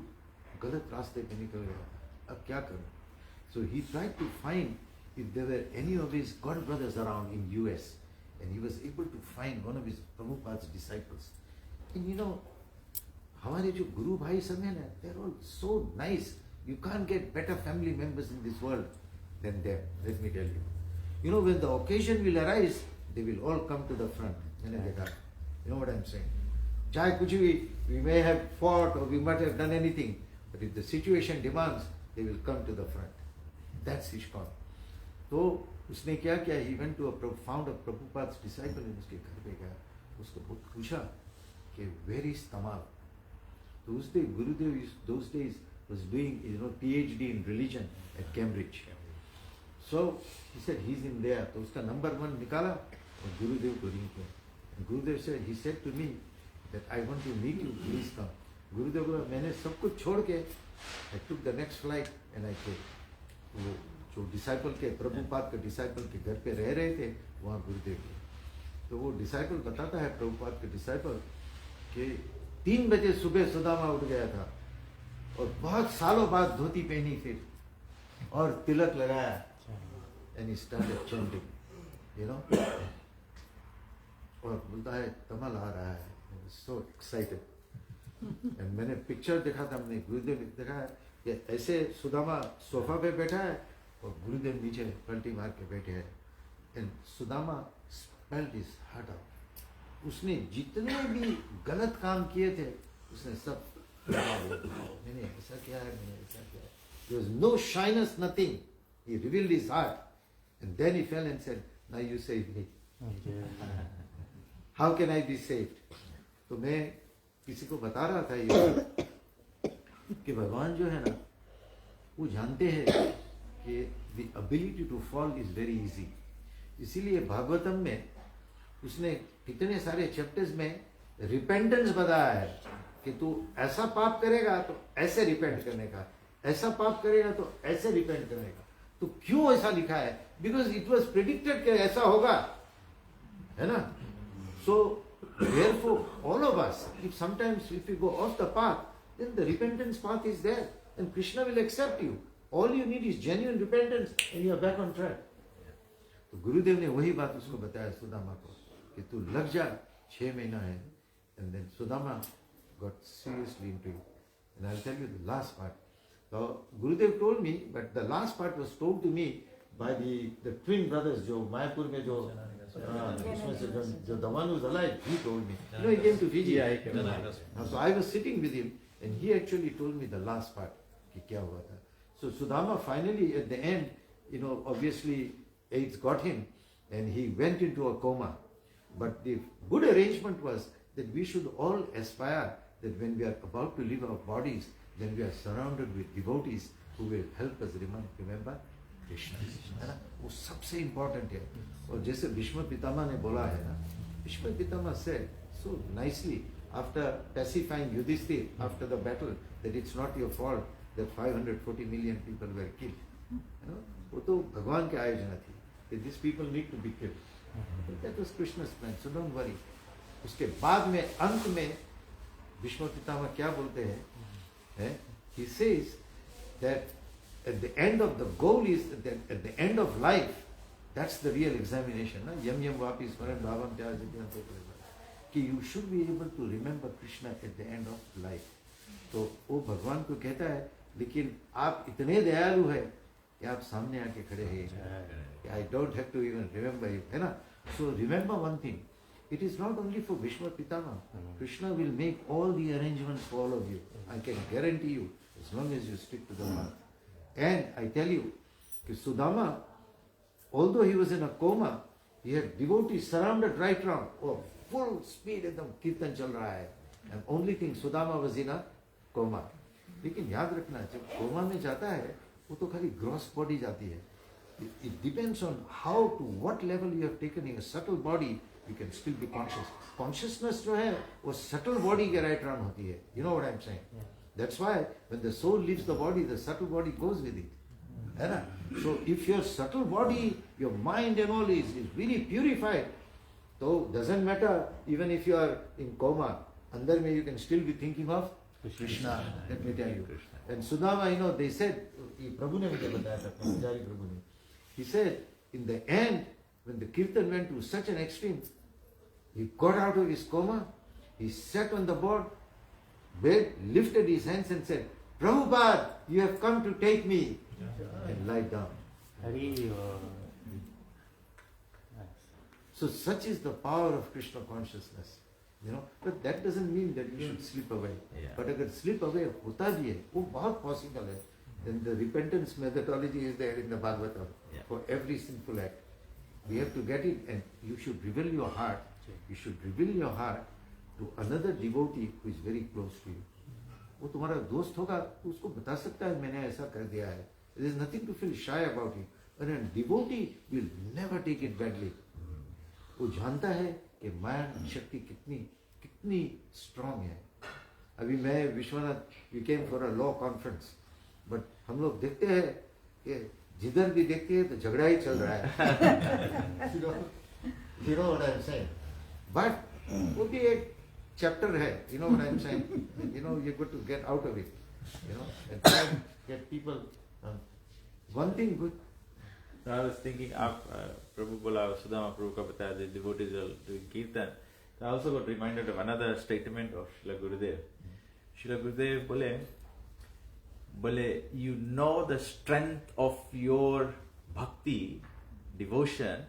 गलत रास्ते पे निकल गया, अब क्या करूं? So he tried to find if there were any of his god brothers around in US, and he was able to find one of his Prabhupada's disciples. And you know, हमारे जो गुरु भाई सब हैं ना, they're all so nice. You can't get better family members in this world than them. Let me tell you. You know, when the occasion will arise, they will all come to the front. You know what I'm saying? चाहे कुछ भी, we may have fought or we might have done anything, but if the situation demands, they will come to the front. That's ISKCON. तो उसने क्या किया? He went to found a Prabhupada's disciple and उसके घर पे गया, उसको पूछा कि where is Tamal? तो उस day Gurudev those days was doing PhD in religion at Cambridge. So he said he's in there. तो उसका number 1 निकाला और Gurudev को ring किया. And Gurudev said, he said to me that I want to meet you, please come. Gurudev बोला मैंने सब कुछ छोड़ के I took the next flight and I came. वो जो डिसाइपल के प्रभुपाद के डिसाइपल के घर पे रह रहे थे वहाँ गुरुदेव के. तो वो डिसाइपल बताता है प्रभुपाद के डिसाइपल कि 3 बजे सुबह सुदामा उठ गया था और बहुत सालों बाद धोती पहनी फिर और तिलक लगाया and he started chanting, you know. और बोलता है तमल आ रहा है. I was so excited. And मैंने पिक्चर देखा था, हमने गुरुदेव देखा है कि ऐसे सुदामा सोफा पे बैठा है और गुरुदेव नीचे पलटी मार के बैठे हैं. And Sudama spelled his heart out. उसने जितने भी गलत काम किए थे उसने सब मैंने ऐसा किया है, मैंने ऐसा किया है. There was no shyness, nothing. He revealed his heart. And then he fell and said, now you save me. How can I be saved? तो मैं किसी को बता रहा था ये कि भगवान जो है ना, वो जानते हैं कि the ability to fall is very easy. इसीलिए भागवतम में उसने कितने सारे चैप्टर्स में रिपेंटेंस बताया है कि तू ऐसा पाप करेगा तो ऐसे रिपेंट करने का, ऐसा पाप करेगा तो ऐसे रिपेंट करने का. तो क्यों ऐसा लिखा है? बिकॉज इट वॉज प्रेडिक्टेड कि ऐसा होगा, है ना. सो therefore all of us, if sometimes if we go off the path, then the repentance path is there and Krishna will accept you. All you need is genuine repentance and you are back on track. तो गुरुदेव ने वही बात उसको बताया सुदामा को कि तू लग जा, 6 महीना है. And then Sudama got seriously into it. And I'll tell you the last part. So Gurudev told me, but the last part was told to me by the twin brothers जो मायापुर में जो उसमें से जो the one who's alive, he told me. You know, he came to Fiji. So I was sitting with him and he actually told me the last part कि क्या हुआ था. So Sudama finally at the end, obviously AIDS got him and he went into a coma. But the good arrangement was that we should all aspire that when we are about to leave our bodies, then we are surrounded with devotees who will help us remember Krishna. है ना? वो सबसे important है. और जैसे भीष्म पितामह ने बोला है ना, Bhishma Pitamah said so nicely after pacifying Yudhishthir after the battle that it's not your fault that 540 million people were killed. वो तो भगवान की आयोजना थी that these people need to be killed. That was Krishna's plan, so don't worry. उसके बाद में अंत में भीष्म पितामह क्या बोलते हैं? He says that at the end of the goal is that at the end of life, that's the real examination. Yam yam vapi smaran bhavam tyajati कि you should be able to remember Krishna at the end of life. तो वो भगवान को कहता है लेकिन आप इतने दयालु है कि आप सामने आके खड़े हैं. I don't have to even remember you, है ना? So remember one thing. It is not only for Bhishma Pitama. Krishna will make all the arrangements for all of you. I can guarantee you, as long as you stick to the path. And I tell you, Sudama, although he was in a coma, he had devotees surrounded right round. Oh, full speed एकदम कीर्तन चल रहा है. And only thing, Sudama was in a coma. लेकिन याद रखना, जब coma में जाता है, वो तो खाली gross body जाती है. It depends on how to what level you have taken in a subtle body. You can still be conscious. Consciousness जो है वो subtle body के right round होती है. You know what I'm saying? Yeah. That's why when the soul leaves the body, the subtle body goes with it. है ना? So if your subtle body, your mind and all is really purified, so doesn't matter even if you are in coma. अंदर में you can still be thinking of Krishna. Let me tell you. And Sudama, they said, Prabhu ने मुझे बताया था, पुजारी प्रभु ने. He said, in the end, when the kirtan went to such an extreme, he got out of his coma, he sat on the bed, lifted his hands and said, Prabhupada, you have come to take me, and lied down. So such is the power of Krishna consciousness. But that doesn't mean that you should slip away. Yeah. But अगर slip away होता भी है, वो बहुत possible है. Then the repentance methodology is there in the Bhagavatam for every sinful act. We have to get it, and you should reveal your heart. You should reveal your heart to another devotee who is very close to you. वो तुम्हारा दोस्त होगा, तो उसको बता सकता है मैंने ऐसा कर दिया है. There is nothing to feel shy about it. And a devotee will never take it badly. वो जानता है कि माया शक्ति कितनी strong है. अभी मैं Vishwanath, we came for a law conference, but हम लोग देखते हैं कि जिधर भी देखते हैं तो झगड़ा ही चल रहा है. You know what I'm saying? But वो भी एक chapter है. You know what I'm saying? You're good to get out of it. And try and get people. One thing good. So I was thinking, Prabhu bola, Sudama Prabhu ka bataya, the devotees are doing kirtan. So I also got reminded of another statement of Srila Gurudev. Srila Gurudev bole, you know the strength of your bhakti, devotion,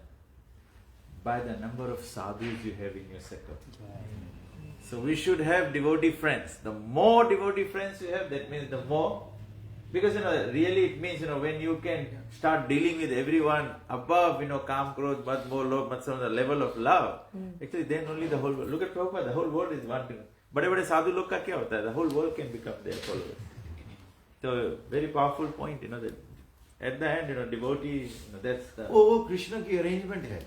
by the number of sadhus you have in your circle. So we should have devotee friends. The more devotee friends you have, that means the more. Because really it means when you can start dealing with everyone above काम क्रोध मत मोह लोभ मत the level of love. Actually then only the whole world. Look at Prabhupada, the whole world is one. बड़े-बड़े साधु लोग का क्या होता है? The whole world can become their followers. So very powerful point, that at the end, devotee, that's the. Oh, Krishna की arrangement है.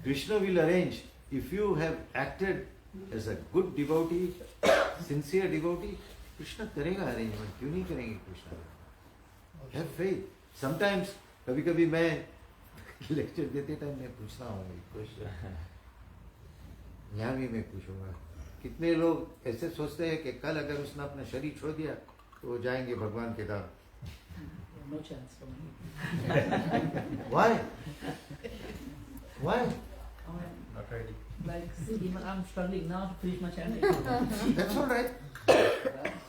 Krishna will arrange. If you have acted as a good devotee, sincere devotee, Krishna करेगा arrangement. क्यों नहीं करेंगे Krishna? Have faith. Sometimes, कभी-कभी मैं lecture देते time मैं पूछता हूँ क्वेश्चन. यहाँ भी मैं पूछूंगा. कितने लोग ऐसे सोचते हैं कि कल अगर उसने अपना शरीर छोड़ दिया तो वो जाएंगे भगवान के धाम? No chance for me. Why? Why? Not ready. Like, see, even I'm struggling now to finish my chanting. That's all right.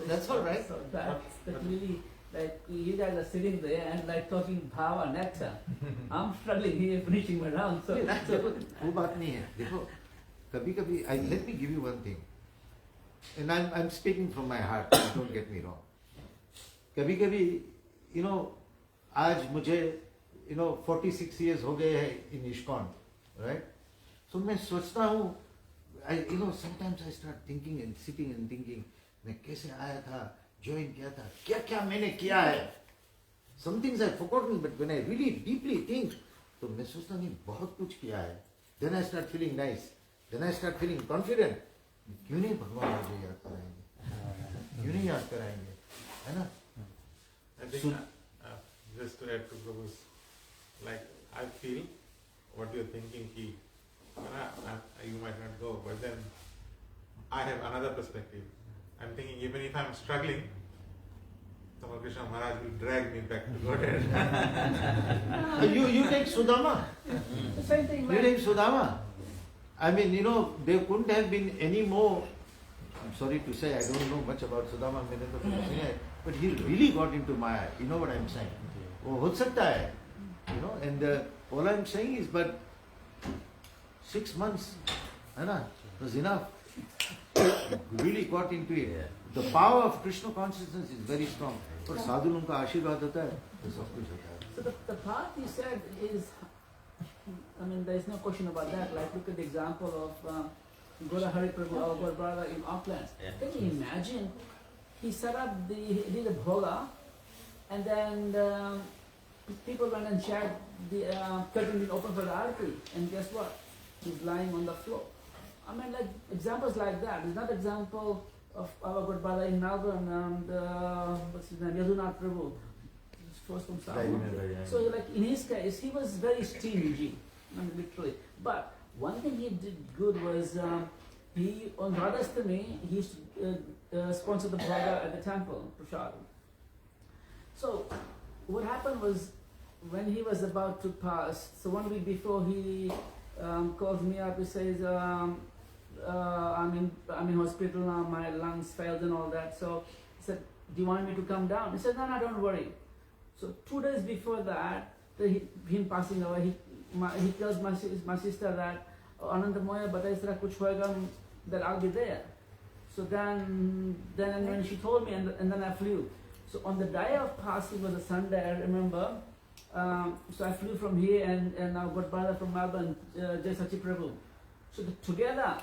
That's all right. So that's really, like, you guys are sitting there and like talking bhava, nectar. I'm struggling here finishing my round. So वो बात नहीं है. देखो, कभी-कभी, let me give you one thing. And I'm speaking from my heart. Don't get me wrong. कभी-कभी आज मुझे 46 years हो गए हैं in ISKCON, right? So मैं सोचता हूँ, sometimes I start thinking and sitting and thinking, मैं कैसे आया था, join किया था, क्या क्या मैंने किया है. Some things I've forgotten, but when I really deeply think, तो मैं सोचता नहीं बहुत कुछ किया है. Then I start feeling nice. Then I start feeling confident. क्यों नहीं भगवान मुझे याद कराएंगे? क्यों नहीं याद कराएंगे? है ना? I think just to add to Prabhu's, like I feel what you're thinking, you might not go, but then I have another perspective. I'm thinking even if I'm struggling, Tamal Krishna Maharaj will drag me back to Godhead. You take Sudama. The same thing. You take Sudama. I mean, there couldn't have been any more. I'm sorry to say, I don't know much about Sudama, but he really got into Maya. You know what I'm saying? Oh, ho sakta hai. And all I'm saying is, but 6 months, was enough. Really got into it. The power of Krishna consciousness is very strong. But sadhu लोगों का आशीर्वाद होता है, तो सब कुछ होता है. So the path you said is, there is no question about that. Like look at the example of Gurudev Prabhu, our brother in Auckland. Yeah. Can you imagine? He set up he did a bhoga, and then people went and shared the curtain being open for the arti, and guess what? He's lying on the floor. Like examples like that. There's another example of our good brother in Melbourne, what's his name, Visvanath Prabhu. He's first from South. So like in his case, he was very stingy, literally. But one thing he did good was, he, on Radhastami, he used to sponsor the bhoga at the temple, Prashad. So what happened was, when he was about to pass, so 1 week before he calls me up, he says, I'm in hospital now, my lungs failed and all that. So he said, do you want me to come down? He said, no, don't worry. So 2 days before that, him passing away, he tells my sister that, Ananda Moya, but kuch hoega, that I'll be there. So then when she told me, and then I flew. So on the day of passing was a Sunday, I remember. So I flew from here and our good brother from Melbourne, Jai Sachi Prabhu. So together,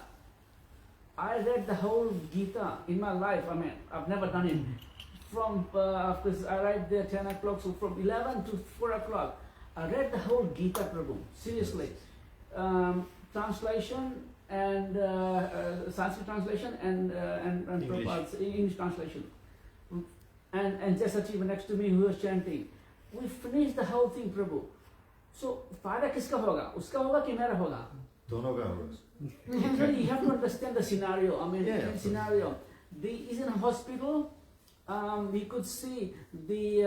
I read the whole Gita in my life. I've never done it. From, because I read there 10 o'clock, so from 11 to 4 o'clock, I read the whole Gita, Prabhu, seriously. Translation and Sanskrit translation and Prabhupada's English translation. And Jai Sachi next to me who was chanting. We finished the whole thing, Prabhu. So, फायदा किसका होगा? उसका होगा कि मेरा होगा? दोनों का होगा. Literally, you have to understand the scenario. The scenario. He's in a hospital. He could see the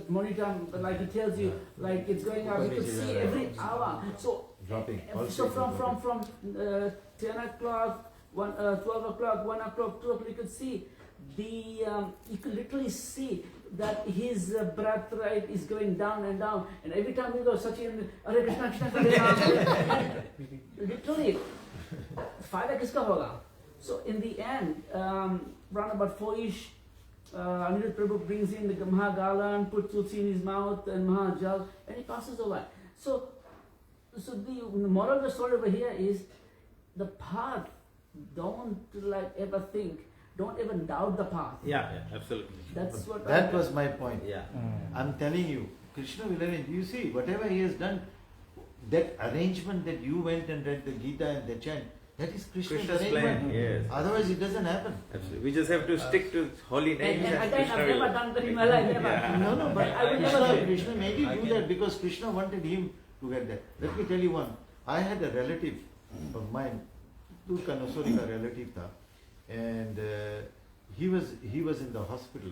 monitor, like it tells you, like it's going up. You could see every hour. So, Dropping. So from 10 o'clock, 12 o'clock, 1 o'clock, 2 o'clock, you could see you could literally see that his breath rate is going down and down, and every time we go, Sachin, Hare Krishna, Krishna Krishna, literally, फायदा किसका होगा? So in the end, around about 4-ish, Anirudh Prabhu brings in the Mahagalan, puts Tulsi in his mouth and Mahajal, and he passes away. So the moral of the story over here is the path. Don't ever think. Don't even doubt the path. Yeah, absolutely. That's what. That was my point. Yeah. I'm telling you, Krishna will arrange. You see, whatever he has done, that arrangement that you went and read the Gita and the chant, that is Krishna's arrangement. Plan, yes. Otherwise, it doesn't happen. Absolutely. We just have to stick to holy names. And again, I've never done that in my life. Never. Yeah. No, but I will never. Krishna made you do that because Krishna wanted him to get there. Let me tell you one. I had a relative of mine, Turka Nosori relative tha, and he was in the hospital,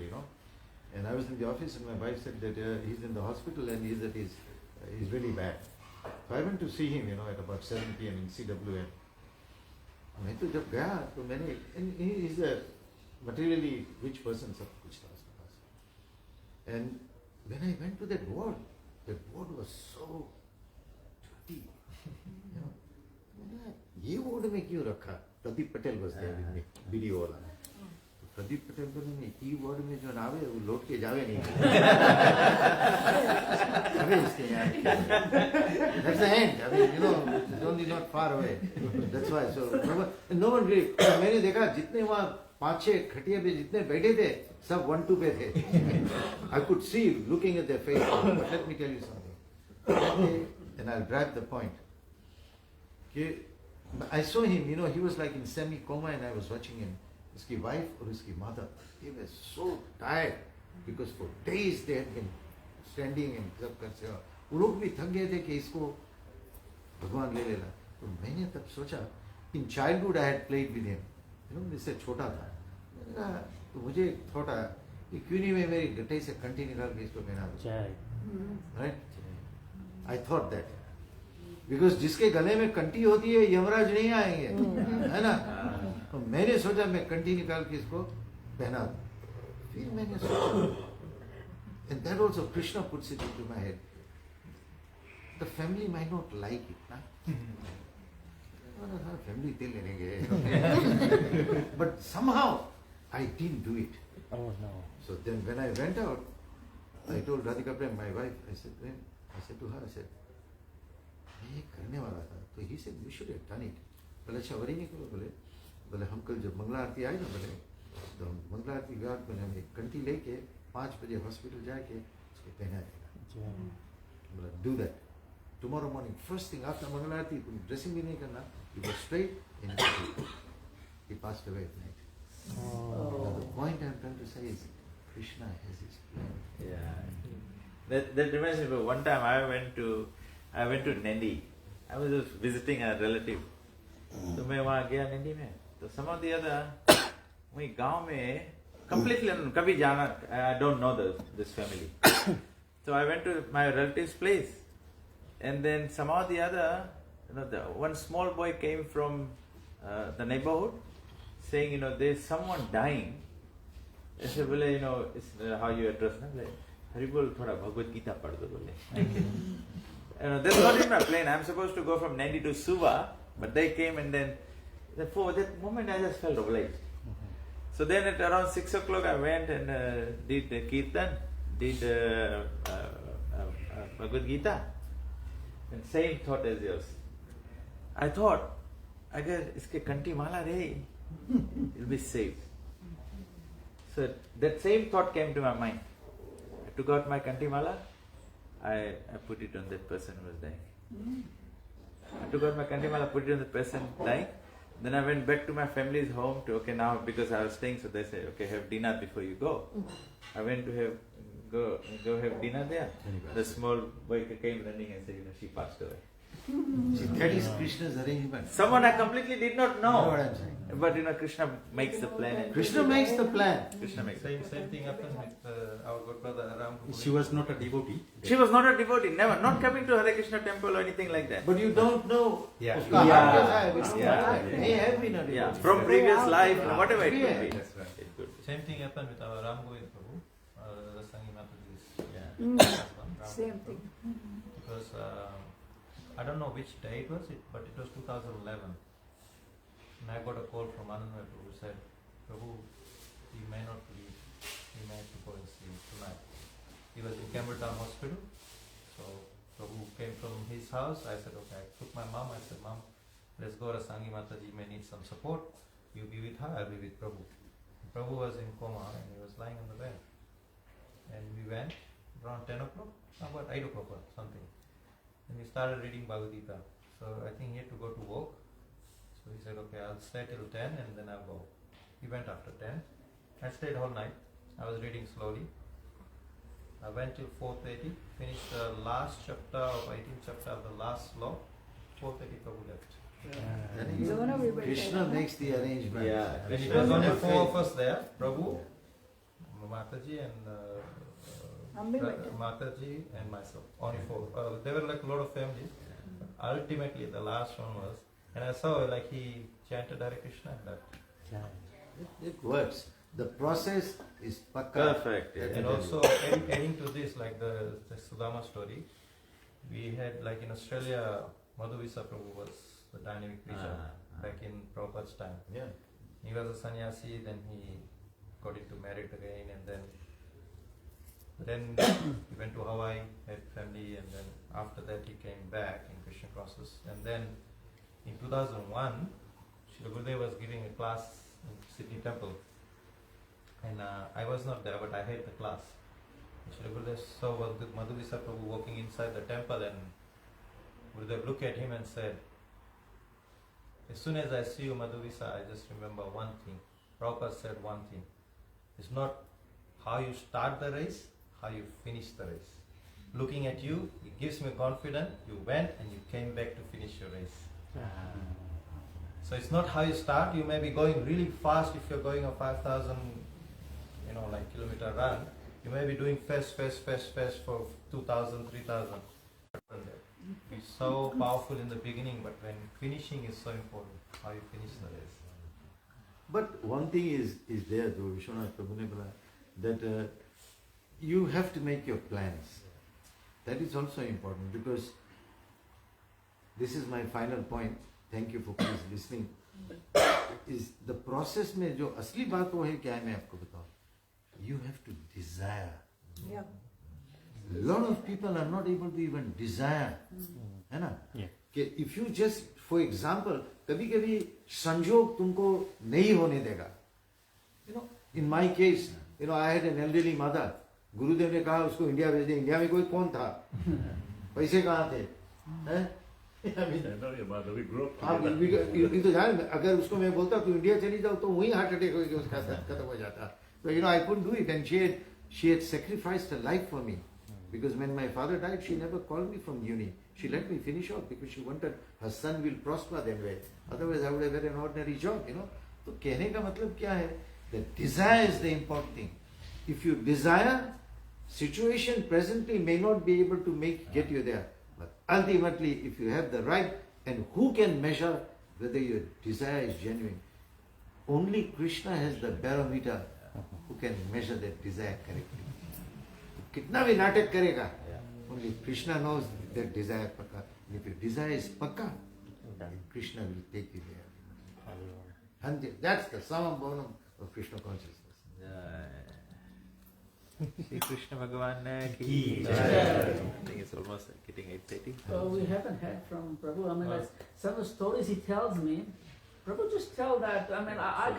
and I was in the office and my wife said that he's in the hospital and he's really bad. So I went to see him, at about 7 p.m. in CWM. मैं तो जब गया तो मैंने, and he is a materially rich person, सब कुछ था उसके पास. And when I went to that ward was so dirty. ये ward में क्यों रखा? Pradeep Patel was there with me, video वाला. प्रदीप पटेल बोले नहीं कीबोर्ड में जो नावे वो लौट के जावे नहीं अबे इसके यार that's the end I mean it's only not far away that's why so no one really मैंने देखा जितने वहाँ 5-6 खटिया पे जितने बैठे थे सब 1-2 पे थे I could see looking at their face but let me tell you something and I'll drive the point I saw him he was like in semi coma and I was watching him उसकी wife और उसकी mother they were so tired because for days they had been standing and सब करते वो लोग भी थक गए थे कि इसको भगवान ले लेना तो मैंने तब सोचा in childhood I had played with him इससे छोटा था मैंने कहा तो मुझे थॉट आया कि क्यों नहीं मैं मेरी गट्टे से कंटी निकाल के इसको पहना दूं right I thought that because जिसके गले में कंटी होती है यमराज नहीं आएंगे है ना तो मैंने सोचा मैं कंटी निकाल के इसको पहना दूं फिर मैंने सोचा and that also Krishna puts it into my head the family might not like it na? family till लेंगे but somehow I didn't do it so then when I went out I told Radhika Prem my wife I said to her I said मैं ये करने वाला था तो he said you should have done it बोले अच्छा worry नहीं करो बोले हम कल जब मंगला आरती आई ना बोले तो मंगला आरती के बाद बोले हम एक कंठी लेके 5 बजे हॉस्पिटल जाके उसको पहना देगा बोला do that tomorrow morning first thing after मंगला आरती ड्रेसिंग भी नहीं करना you go straight and he passed away at night now the point I'm trying to say is Krishna has his plan that reminds me of one time I went to Nandi. I was just visiting a relative. तो मैं वहाँ गया नंदी में तो some of the other वही गांव में completely कभी जाना I don't know this family. So I went to my relative's place and then some of the other the one small boy came from the neighborhood saying there's someone dying. I said बोले it's how you address ना बोले हरि बोल थोड़ा भगवत गीता पढ़ दो बोले. That's not in my plan. I'm supposed to go from Nandi to Suva, but they came and then for that moment I just felt obliged. So then at around 6 o'clock I went and did the Kirtan, did Bhagavad Gita, and same thought as yours. I thought, agar iske kanti mala rahe, it'll be saved. So that same thought came to my mind. I took out my kanti mala, I put it on that person who was dying. I took out my kanti mala, put it on the person dying. Then I went back to my family's home to, now because I was staying, so they said, have dinner before you go. I went to go have dinner there. The small boy came running and said, she passed away. See, that is Krishna's arrangement. Someone I completely did not know. You know what I'm saying? But Krishna makes the plan. Krishna makes the plan. Krishna makes Same thing happened with our good brother Ram. She was not a devotee. She was not a devotee, never. Not coming to Hare Krishna temple or anything like that. But you don't know. Yeah. Uska heart kaisa hai, which Yeah. may have been a devotee. Yeah, from previous life, whatever it could be. That's right. It could be. Same thing happened with our Ram Prabhu, the Sangi Mataji's Yeah. husband. Same thing. Because I don't know which day it was, but it was 2011. And I got a call from Anand who said, Prabhu, he may not leave. He may have to go and see him tonight. He was in Campbelltown Hospital. So Prabhu came from his house. I said, okay. I took my mom. I said, Mom, let's go to Sangi Mataji. May need some support. You be with her, I'll be with Prabhu. Prabhu was in coma and he was lying on the bed. And we went around 10 o'clock, about 8 o'clock or something. And we started reading Bhagavad Gita. So I think he had to go to work. So he said, okay, I'll stay till 10 and then I'll go. He went after 10. I stayed all night. I was reading slowly. I went till 4:30, finished the last chapter of 18th chapter of the last law. 4:30 Prabhu left. Krishna makes the arrangement. Yeah. When it was only 4 of us there, Prabhu, Mataji and Mataji and myself. Only 4. There were like a lot of families. Ultimately, the last one was, and I saw like he chanted Hare Krishna and left. It works. The process is pakka. Perfect. Yeah. And also adding to this, like the Sudama story, we had like in Australia, Madhuvisa Prabhu was the dynamic preacher back in Prabhupada's time. Yeah. He was a sannyasi, then he got into married again, and then he went to Hawaii, had family, and then after that he came back in Krishna classes. And then in 2001, Srila Gurudev was giving a class in Sydney Temple, and I was not there, but I had the class. Srila Gurudev saw Visvanath Prabhu walking inside the temple, and Gurudev looked at him and said, "As soon as I see you, Madhuvisa, I just remember one thing." Prabhupada said one thing. It's not how you start the race, how you finish the race. Looking at you, it gives me confidence. You went and you came back to finish your race. So it's not how you start. You may be going really fast if you're going a 5,000, kilometer run. You may be doing fast for 2,000, 3,000. It's so powerful in the beginning, but when finishing is so important, how you finish the race. But one thing is there though, Visvanath Prabhu, that you have to make your plans. That is also important, because this is my final point. Thank you for please listening. Is the process में जो असली बात वो है क्या है मैं आपको बताऊं. You have to desire. Yeah. A lot of people are not able to even desire. है ना? कि if you just, for example, कभी-कभी संजोग तुमको नहीं होने देगा. In my case, I had an elderly mother. गुरुदेव ने कहा उसको इंडिया भेज दे. इंडिया में कोई कौन था? पैसे कहाँ थे? हैं? ये तो जान, अगर उसको मैं बोलता तू इंडिया चली जाओ तो वहीं हार्ट अटैक होगी, उसका खत्म हो जाता. So I couldn't do it, and she had sacrificed her life for me, because when my father died, she never called me from uni. She let me finish off because she wanted her son will prosper that way. Otherwise, I would have had an ordinary job. तो कहने का मतलब क्या है? The desire is the important thing. If you desire, situation presently may not be able to get you there. But ultimately, if you have the right, and who can measure whether your desire is genuine? Only Krishna has the barometer who can measure that desire correctly. कितना भी नाटक करेगा, only Krishna knows that desire पक्का. And if your desire is पक्का, Krishna will take you there. And that's the summum bonum of Krishna consciousness. Shri Krishna Bhagavan ki jai. I think it's almost getting 8:30. So we haven't heard from Prabhu. Like some of the stories he tells me, Prabhu just tell that. I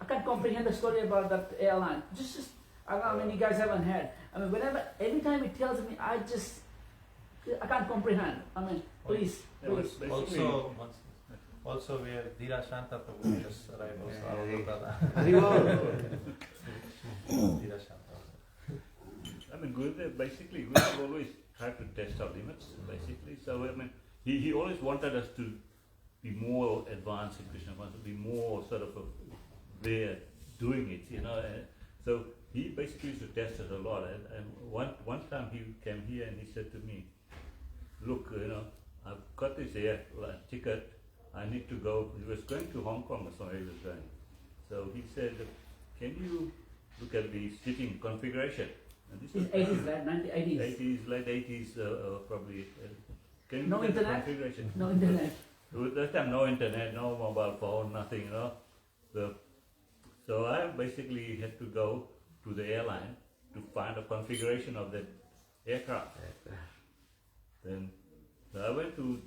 can't comprehend the story about that airline. Just you guys haven't heard. Every time he tells me, I can't comprehend. Please. Also where Dhira Shanta Prabhu just arrived also, our older brother. Dhira Shanta. Gurudev always tried to test our limits, basically. So, he always wanted us to be more advanced in Krishna consciousness, be more sort of there doing it, And so, he basically used to test us a lot. And one time he came here and he said to me, "Look, I've got this airline ticket. I need to go." He was going to Hong Kong or somewhere he was going. So he said, "Can you look at the sitting configuration?" And this was 80s, right? 80s. late 80s, probably. Can you No look at the internet? configuration? No internet. At that time, no internet, no mobile phone, nothing, So I basically had to go to the airline to find a configuration of that aircraft. Then I went to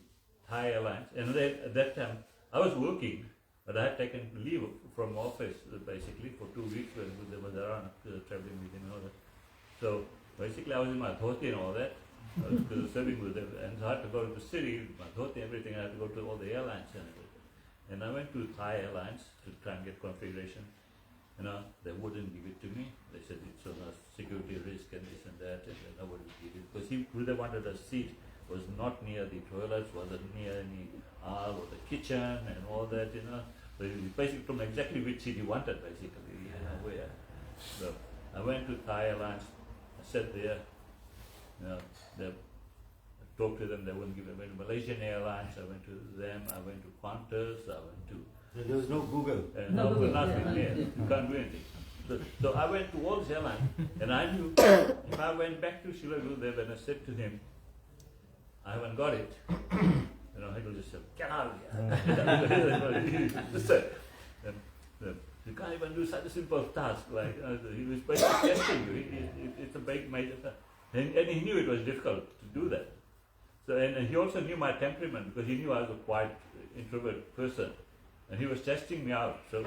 Thai Airlines, and at that time I was working, but I had taken leave from office basically for 2 weeks when they was around traveling with him and all that. So basically I was in my dhoti and all that, because I was serving with them, and so I had to go to the city, my dhoti, everything. I had to go to all the airlines and everything. And I went to Thai Airlines to try and get configuration. They wouldn't give it to me. They said it's on a security risk and this and that, and nobody would give it. Because they wanted a seat, was not near the toilets, wasn't near any aisle or the kitchen and all that, So he basically told me exactly which seat he wanted, basically, where. So I went to Thai Airlines, I sat there, I talked to them, they wouldn't give me. I went to Malaysian Airlines, I went to them, I went to Qantas, I went to... There was no Google. No Google, nothing yeah. there. You can't do anything. So I went to all these airlines, and I knew if I went back to Srila Gurudev and I said to him, "I haven't got it," he will just say, "Get out of here." You can't even do such a simple task. Like he was basically testing you. It's a big major task. And he knew it was difficult to do that. So and he also knew my temperament because he knew I was a quite introvert person. And he was testing me out. So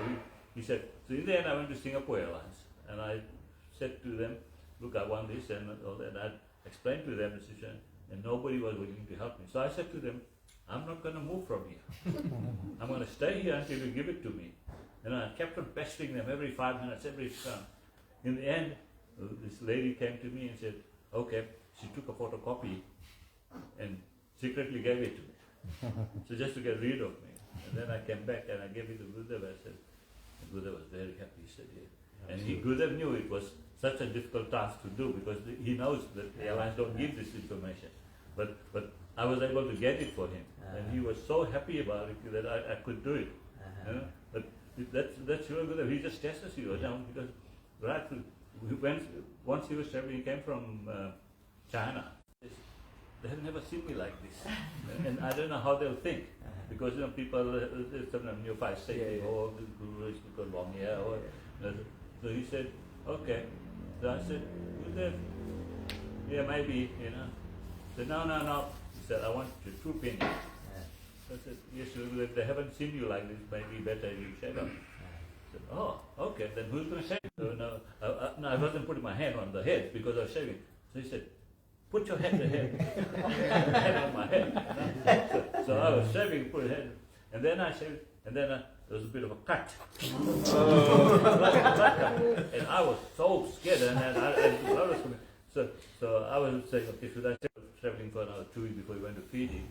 he said, so in the end I went to Singapore Airlines and I said to them, look, I want this and all that. And I explained to them the situation and nobody was willing to help me. So I said to them, I'm not going to move from here. I'm going to stay here until you give it to me. And I kept on pestering them every 5 minutes, every time. In the end, this lady came to me and said, okay, she took a photocopy and secretly gave it to me. So just to get rid of me. And then I came back and I gave it to Gurudev. I said, and Gurudev was very happy. He said, yeah. And Gurudev knew it was such a difficult task to do because he knows that the airlines don't give this information. But I was able to get it for him. And he was so happy about it that I could do it. You know? But that's really good. He just tests you down because once he was traveling, he came from China. They have never seen me like this, and I don't know how they'll think because people sometimes you find say, oh, the guru is because long hair, or so he said, okay. So I said, yeah, maybe, you know. He said, no. He said, I want your true opinion. I said, yes, if they haven't seen you like this, maybe better you shave up. I said, oh, okay, then who's going to shave? So no, I wasn't putting my hand on the head because I was shaving. So he said, put your head on my head. So I was shaving, put your head, and then I shaved, and then there was a bit of a cut. And I was so scared, and so I was saying, okay, should I stay traveling for another 2 weeks before we went to Fiji?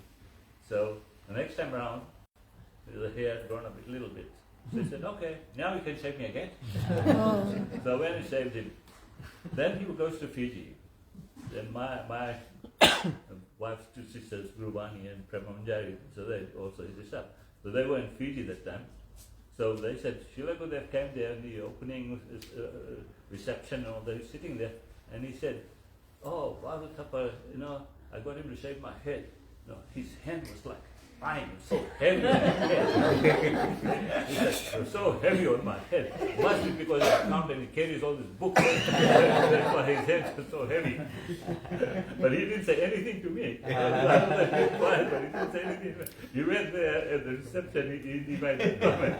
So the next time around, the hair had grown up a little bit. So he said, okay, now you can shave me again. So when I shaved him, then he goes to Fiji. Then my wife's 2 sisters, Gurubani and Premanjari, so they also his up. So they were in Fiji that time. So they said, Srila Gurudev came there in the opening reception and all that, he's sitting there, and he said, oh, Bhagavad Tapa, you know, I got him to shave my head. No, his hand was like fine, so heavy on my head. He said, so heavy on my head. Must be because I count and he carries all these books. That's why his head was so heavy. But he didn't say anything to me. I was quiet, but he didn't say anything. He went there at the reception, he made a comment.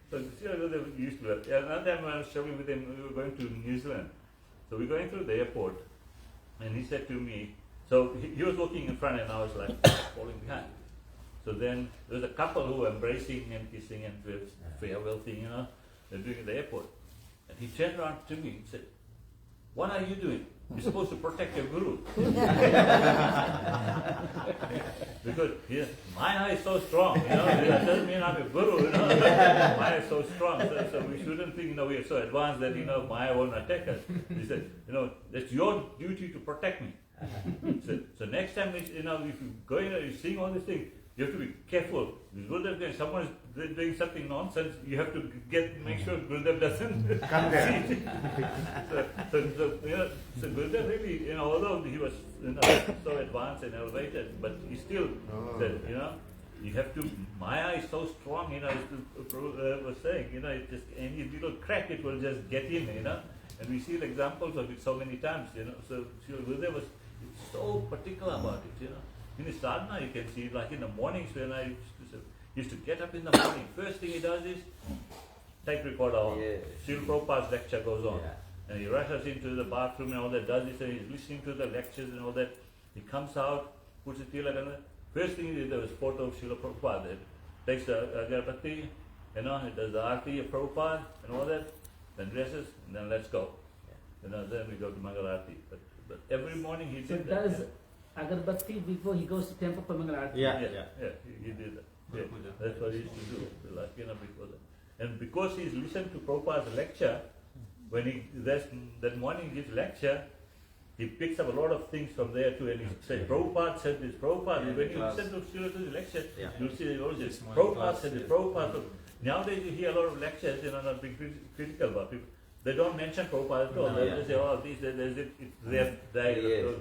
So they used to have. Another time I was traveling with him, we were going to New Zealand. So we're going through the airport, and he said to me, so he was walking in front and I was like falling behind. So then there was a couple who were embracing and kissing and farewell thing, you know, they're doing at the airport. And he turned around to me and said, what are you doing? You're supposed to protect your guru. Because my eye is so strong, you know, that doesn't mean I'm a guru, you know. My eye is so strong, so we shouldn't think, you know, we are so advanced that, you know, my eye won't attack us. He said, you know, that's your duty to protect me. So next time, you know, if you go in and you're seeing all these things, you have to be careful. Gurudev, someone is doing something nonsense, you have to make sure Gurudev doesn't come there. So Gurudev really, you know, although he was, you know, so advanced and elevated, but he still said, you know, you have to. My eye is so strong, you know. As Prabhu was saying, you know, it just any little crack, it will just get in, you know. And we see examples of it so many times, you know. So Gurudev was so particular about it, you know. In his sadhana, you can see, like in the mornings when I used to get up in the morning, first thing he does is tape recorder on. Srila Prabhupada's lecture goes on. And he rushes into the bathroom and all that, does this, and he's listening to the lectures and all that. He comes out, puts his tilak on. First thing he did, there was a photo of Srila Prabhupada. He takes the agarbatti, you know, he does the arti of Prabhupada and all that, then dresses, and then let's go. You know, then we go to Mangal Arati. But every morning he did that. Does agarbatti before he goes to temple for Mangal Arati? Yeah, he did that. Yeah, that's what he used to do, like, you know, before that. And because he's listened to Prabhupada's lecture, when that morning he gives lecture, he picks up a lot of things from there too, and he said, Prabhupada said this, Prabhupada. When you listen to Srila lecture, you'll see they always say, Prabhupada said this, Prabhupada. So nowadays you hear a lot of lectures, you know, not being critical about people. They don't mention Prabhupada at all. They say, oh,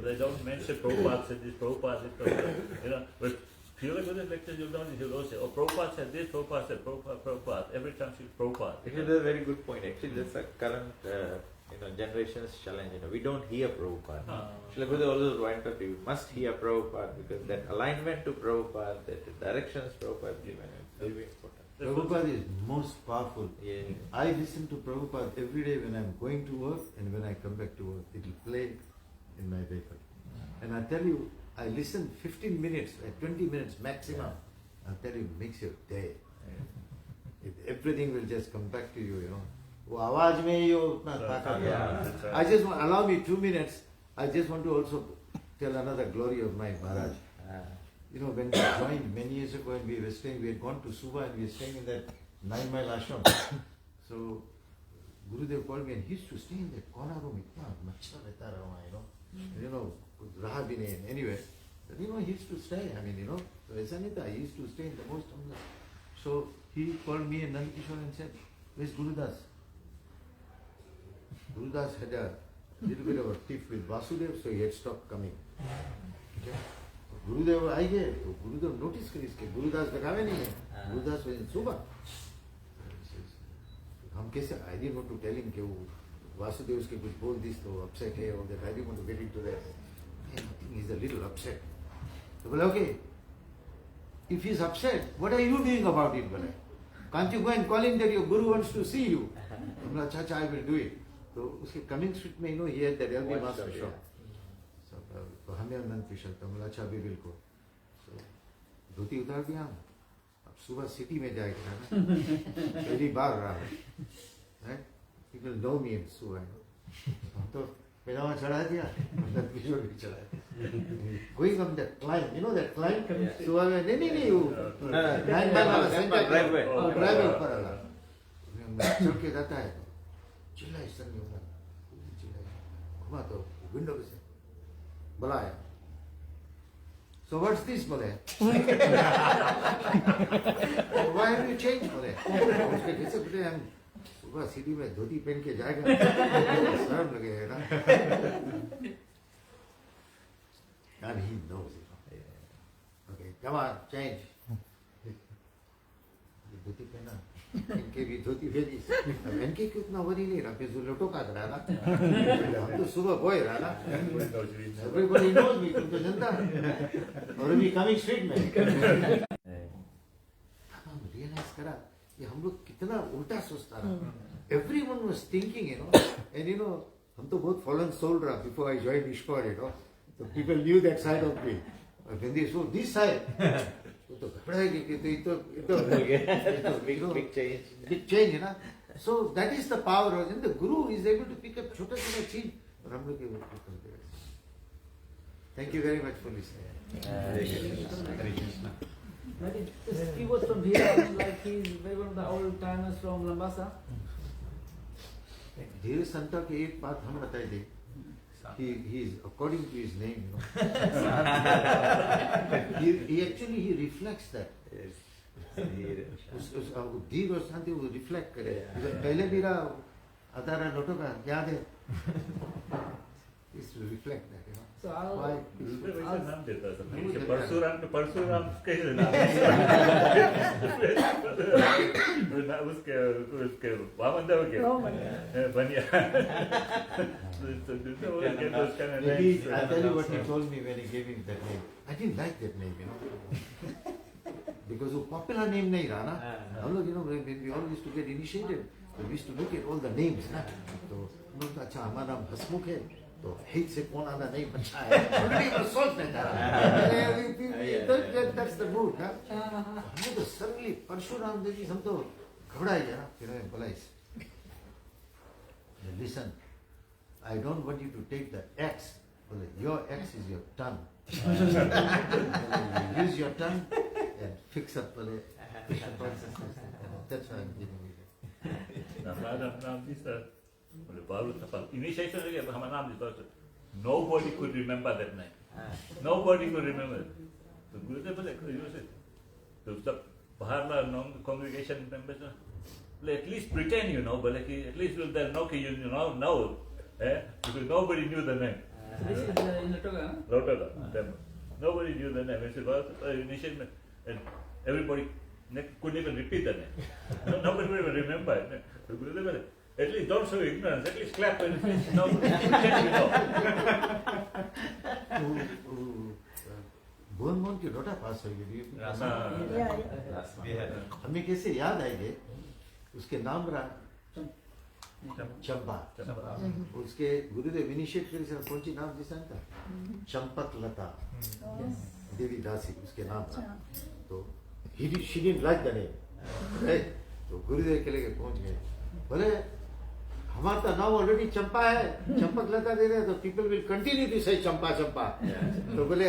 they don't mention Prabhupada said this, Prabhupada said, you know. But Srila Gurudev lectures, you'll notice he'll always say, oh, Prabhupada said this, Prabhupada said Prabhupada. Every time she's Prabhupada. Actually, that's a very good point. Actually, that's a current generation's challenge. We don't hear Prabhupada. Srila Gurudev always pointed out, you must hear Prabhupada because that alignment to Prabhupada, that directions Prabhupada given, is very, very important. Prabhupada is most powerful. Yeah. I listen to Prabhupada every day when I'm going to work and when I come back to work. It will play in my vehicle. And I tell you, I listen 15 minutes, 20 minutes maximum. I'll tell you, it makes your day. Everything will just come back to you, वो आवाज में ही उतना ताकत है. I just want, allow me 2 minutes. I just want to also tell another glory of my Maharaj. When we joined many years ago and we had gone to Suba and we were staying in that 9-mile ashram. So Gurudev called me and he used to stay in that corner room. Itna machhar rehta raha, raha bhi nahi. Anyway, but he used to stay. So aisa nahi tha. He used to stay in the most humble. So he called me and Nand Kishore and said, where's Gurudas? Gurudas had a little bit of a tiff with Vasudev, so he had stopped coming. Okay? Gurudev आई गए तो गुरुदेव notice करी इसके गुरुदास लगावे नहीं है Gurudas was in Suba. हम कैसे I didn't want to tell him कि वो वासुदेव उसके कुछ बोल दिस तो upset है all that. I didn't want to get into that. I think he's a little upset. तो बोला okay, if he's upset, what are you doing about it? बोले can't you go and call him that your guru wants to see you? तो बोला अच्छा I will do it. तो उसके coming street में he had that LB master shop. तो हमें अनंत we shall तो बोला अच्छा अभी बिल्कुल धोती उतार दिया अब सुबह सिटी में जाएगा ना पहली बार रहा है people know me in Suba तो पैजामा चढ़ा दिया अनंत विशल भी चढ़ा going up that climb that climb सुबह में नहीं वो ड्राइववे ऊपर आला चढ़ के जाता है चिल्ला इस तरह घुमा तो विंडो पे से बुलाया so what's this बोले why have you changed बोले उसके कैसे बोले हम सुबह सिटी में धोती पहन के जाएगा शर्म लगेगा ना and he knows it okay come on change धोती पहना इनके भी धोती भेजी अब इनके क्यों इतना वरी नहीं रहा फिर लोटो का रहा ना हम तो सुबह बोए रहा ना everybody knows me तुम तो जनता और अभी coming street में हम realize करा कि हम लोग कितना उल्टा सोचता रहा everyone was thinking and हम तो बहुत fallen soul रहा before I joined ISKCON so people knew that side of me when they saw this side तो घबराएगी कि तो big change so that is the power and the guru is able to pick up छोटा चीज और हम लोग able to pick up. Thank you very much for listening. He was from here, like he's one of the old timers from Lambasa. धीरे संता की एक बात हम बताई दे he is according to his name he actually he reflects that धीर और शांति वो reflect करे पहले भी रहा आता रहा लोटो का याद है is to reflect that So I'll नाम देता था परशुराम कैसे नाम उसके वामनदेव के बनिया I tell you what he told me when he gave me that name. I didn't like that name, because वो popular name नहीं रहा ना. हम लोग when we all used to get initiated, we used to look at all the names ना. तो हम लोग अच्छा हमारा नाम हसमुख है. तो हेट से कौन आना नहीं बचा है सोच नहीं था that's the mood ना हमने तो suddenly परशुराम देवी हम तो घबरा गया ना फिर मैं बोला listen I don't want you to take the X बोले your X is your tongue use your tongue and fix up बोले that's why I'm giving you that Initiation हमारा नाम दिया nobody could remember that name nobody could remember तो गुरुदेव बोले तो सब बाहर ना non congregation members at least pretend बोले कि at least they'll know कि because nobody knew the name So this is in Lotoga? Lotoga Nobody knew the name. I said, well, initiation, and everybody couldn't even repeat the name. Nobody would even remember it. At least don't show ignorance, at least clap and no, भुवन की Dota पास हो गई हमें कैसे याद आएंगे उसके नाम रहा चंपा उसके गुरुदेव इनिशिएट करी सर कौन सी नाम जिसका था चंपक लता देवी दासी उसके नाम था तो she didn't like the name right तो गुरुदेव के लेके पहुंच गए बोले हमारा तो नाम ऑलरेडी चंपा है चंपक लता दे रहे तो people will continue to say चंपा चंपा तो बोले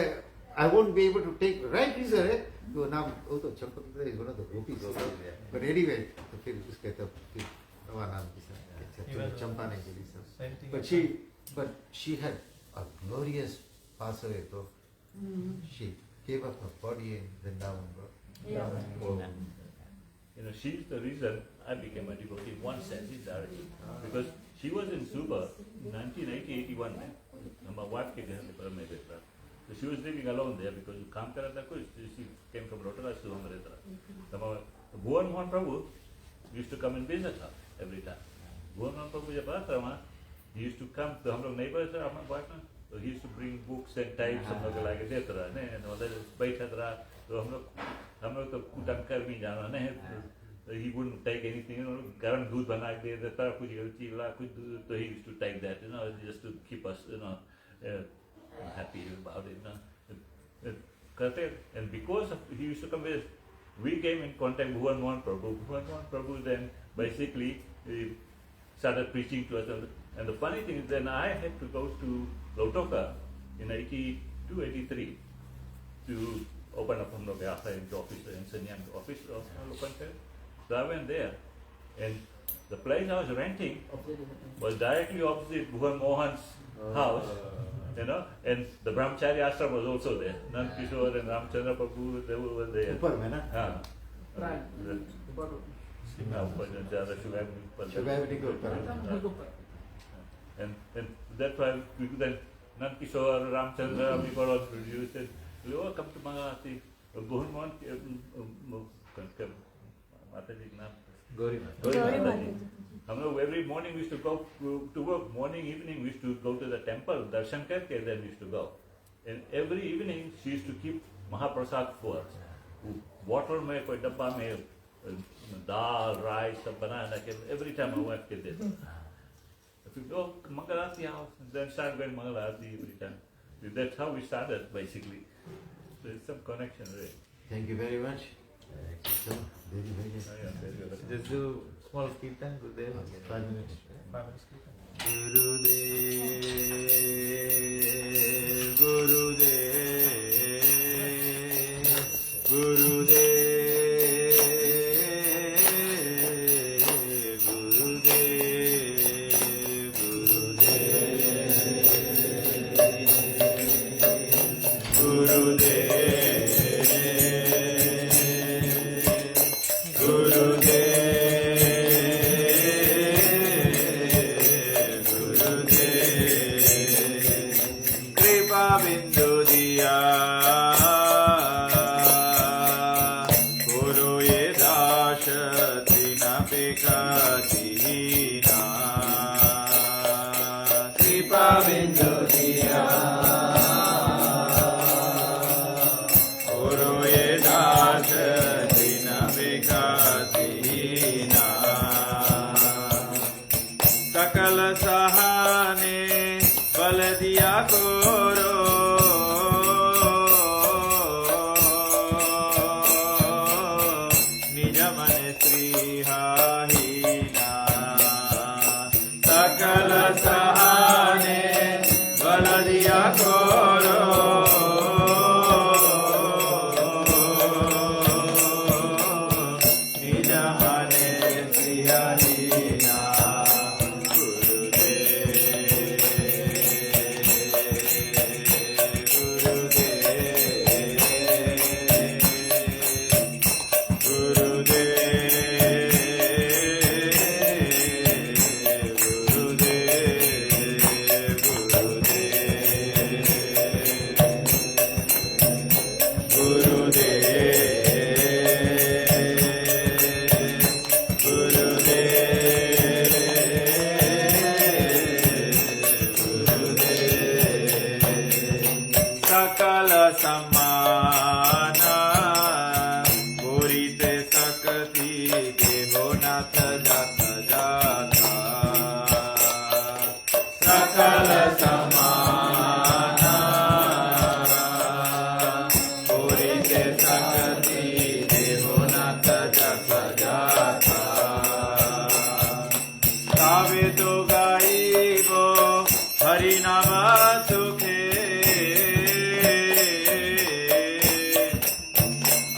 I won't be able to take right reason है तो नाम वो तो चंपक लता is one of the gopis but anyway तो फिर उसके तो फिर नवा नाम चंपा नहीं चली sir but she had a glorious pass away तो she gave up her body in Vrindavan she's the reason I became a devotee in one sense indirectly. Because she was in Suba 1980-81 my wife came there so she was living alone there because काम कर रहा था कुछ she came from Rotterdam to Amritsar. Bhuvan Mohan Prabhu used to come and visit her every time. Bhuvan Mohan Prabhu जब आता था वहाँ he used to come तो हम लोग neighbors थे हमारे wife ना so he used to bring books and types हम लोग लाके देता रहा ने और बैठा रहा तो हम लोग तो कुटंकर भी जाना नहीं he wouldn't take anything गर्म दूध बना के दे देता कुछ चिल्ला कुछ तो he used to take that just to keep us happy about it and because he used to come with we came in contact with Bhuvan Mohan Prabhu then basically started preaching to us and the funny thing is then I had to go to Lautoka in 82-83 to open up from the office and Sanyam office so I went there and the place I was renting was directly opposite Bhuvan Mohan's house and the Brahmachari ashram was also there Nand Kishore and Ramchandra Prabhu they were there ऊपर में ना शिवावटी के ऊपर and that's why we then Nand Kishore Ramchandra we got all produced and we all come to Mangalati Bhuvan Mohan Mataji naam Gauri Mataji हम लोग every morning we used to go to work morning evening we used to go to the temple darshan करके then we used to go and every evening she used to keep महाप्रसाद for us water में कोई डब्बा में दाल rice सब बनाना के every time my wife did it if you go Mangalati house then start going Mangalati every time that's how we started basically so it's some connection there. Thank you very much. Just do small kirtan, Gurudev. 5 minutes. Gurudev, Gurudev, Gurudev, Gurudev, Gurudev. सकल सहाने बल दिया कोरो निज मन श्रीहाहीना सकल सहाने बल दिया कोरो निज मन श्रीहाहीना jata jata sakala samana purite sakati devonata jata jata tabe to gaibo hari nama sukhe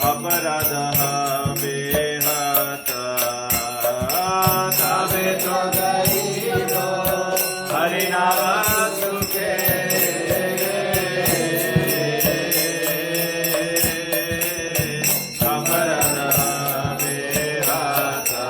aparadaha behata tabe to gaibo hari nama sukhe aparadaha behata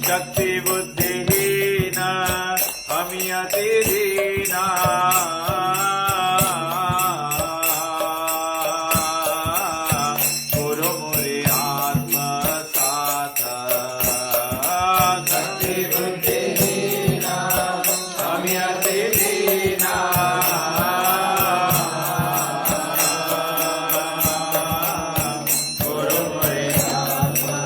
Shakti buddhihina amiyati dina Guru muri atma sata Shakti buddhihina amiyati dina Guru muri atma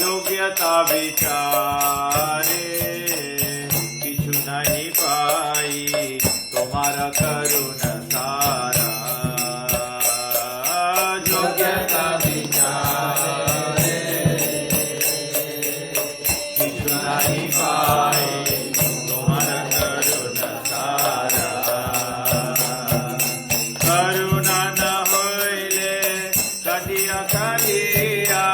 योग्यता विचारे किछु नहीं पाई तुम्हारा करुण सारा योग्यता विचारे किछु नहीं पाई तुम्हारा करुण सारा करुणा न होइले कटिया कलिया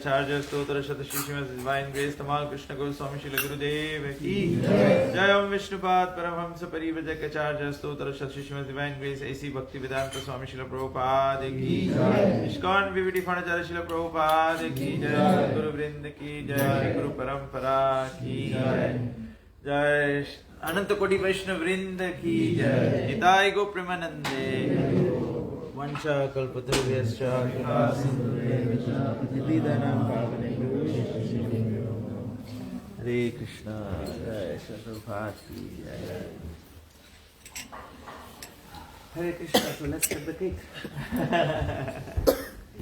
Kacharya Stotra Shatashi Srimad Divine Grace Tamal Krishna Goswami Srila Gurudev Ki Jayam Vishnupad Paramahamsa Parivajak Kacharya Stotra Shatashi Srimad Divine Grace A.C. Bhakti Vedanta Swami Srila Prabhupada Ki ISKCON VVD Phanacharya Srila Prabhupada Ki Jai Guru Vrinda Ki Jai Guru Parampara Ki Jai Ananta Koti Vaishnav Vrinda Ki Jai Nitai Go Premanande Vancha Kalpatarvyascha Kripasindhuvescha Nididhanam Pavanebhyo Hare Krishna Jai Prabhupada Jai Hare Krishna. So let's get the cake.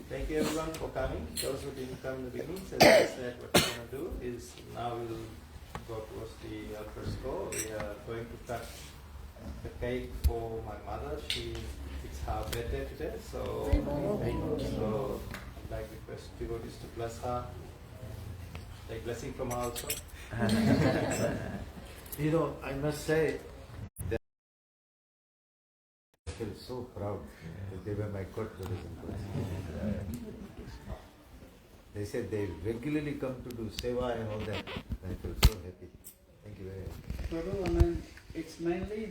Thank you everyone for coming. Those who didn't come in the beginning, so as I said, what we're going to do is now we'll go towards the altar score. We are going to cut the cake for my mother. It's her birthday today, so I'd like request devotees to bless her. Take blessing from her also. You know, I must say that I feel so proud that they were my godbrothers and sisters. They said they regularly come to do seva and all that. I feel so happy. Thank you very much. Prabhu, I mean, it's mainly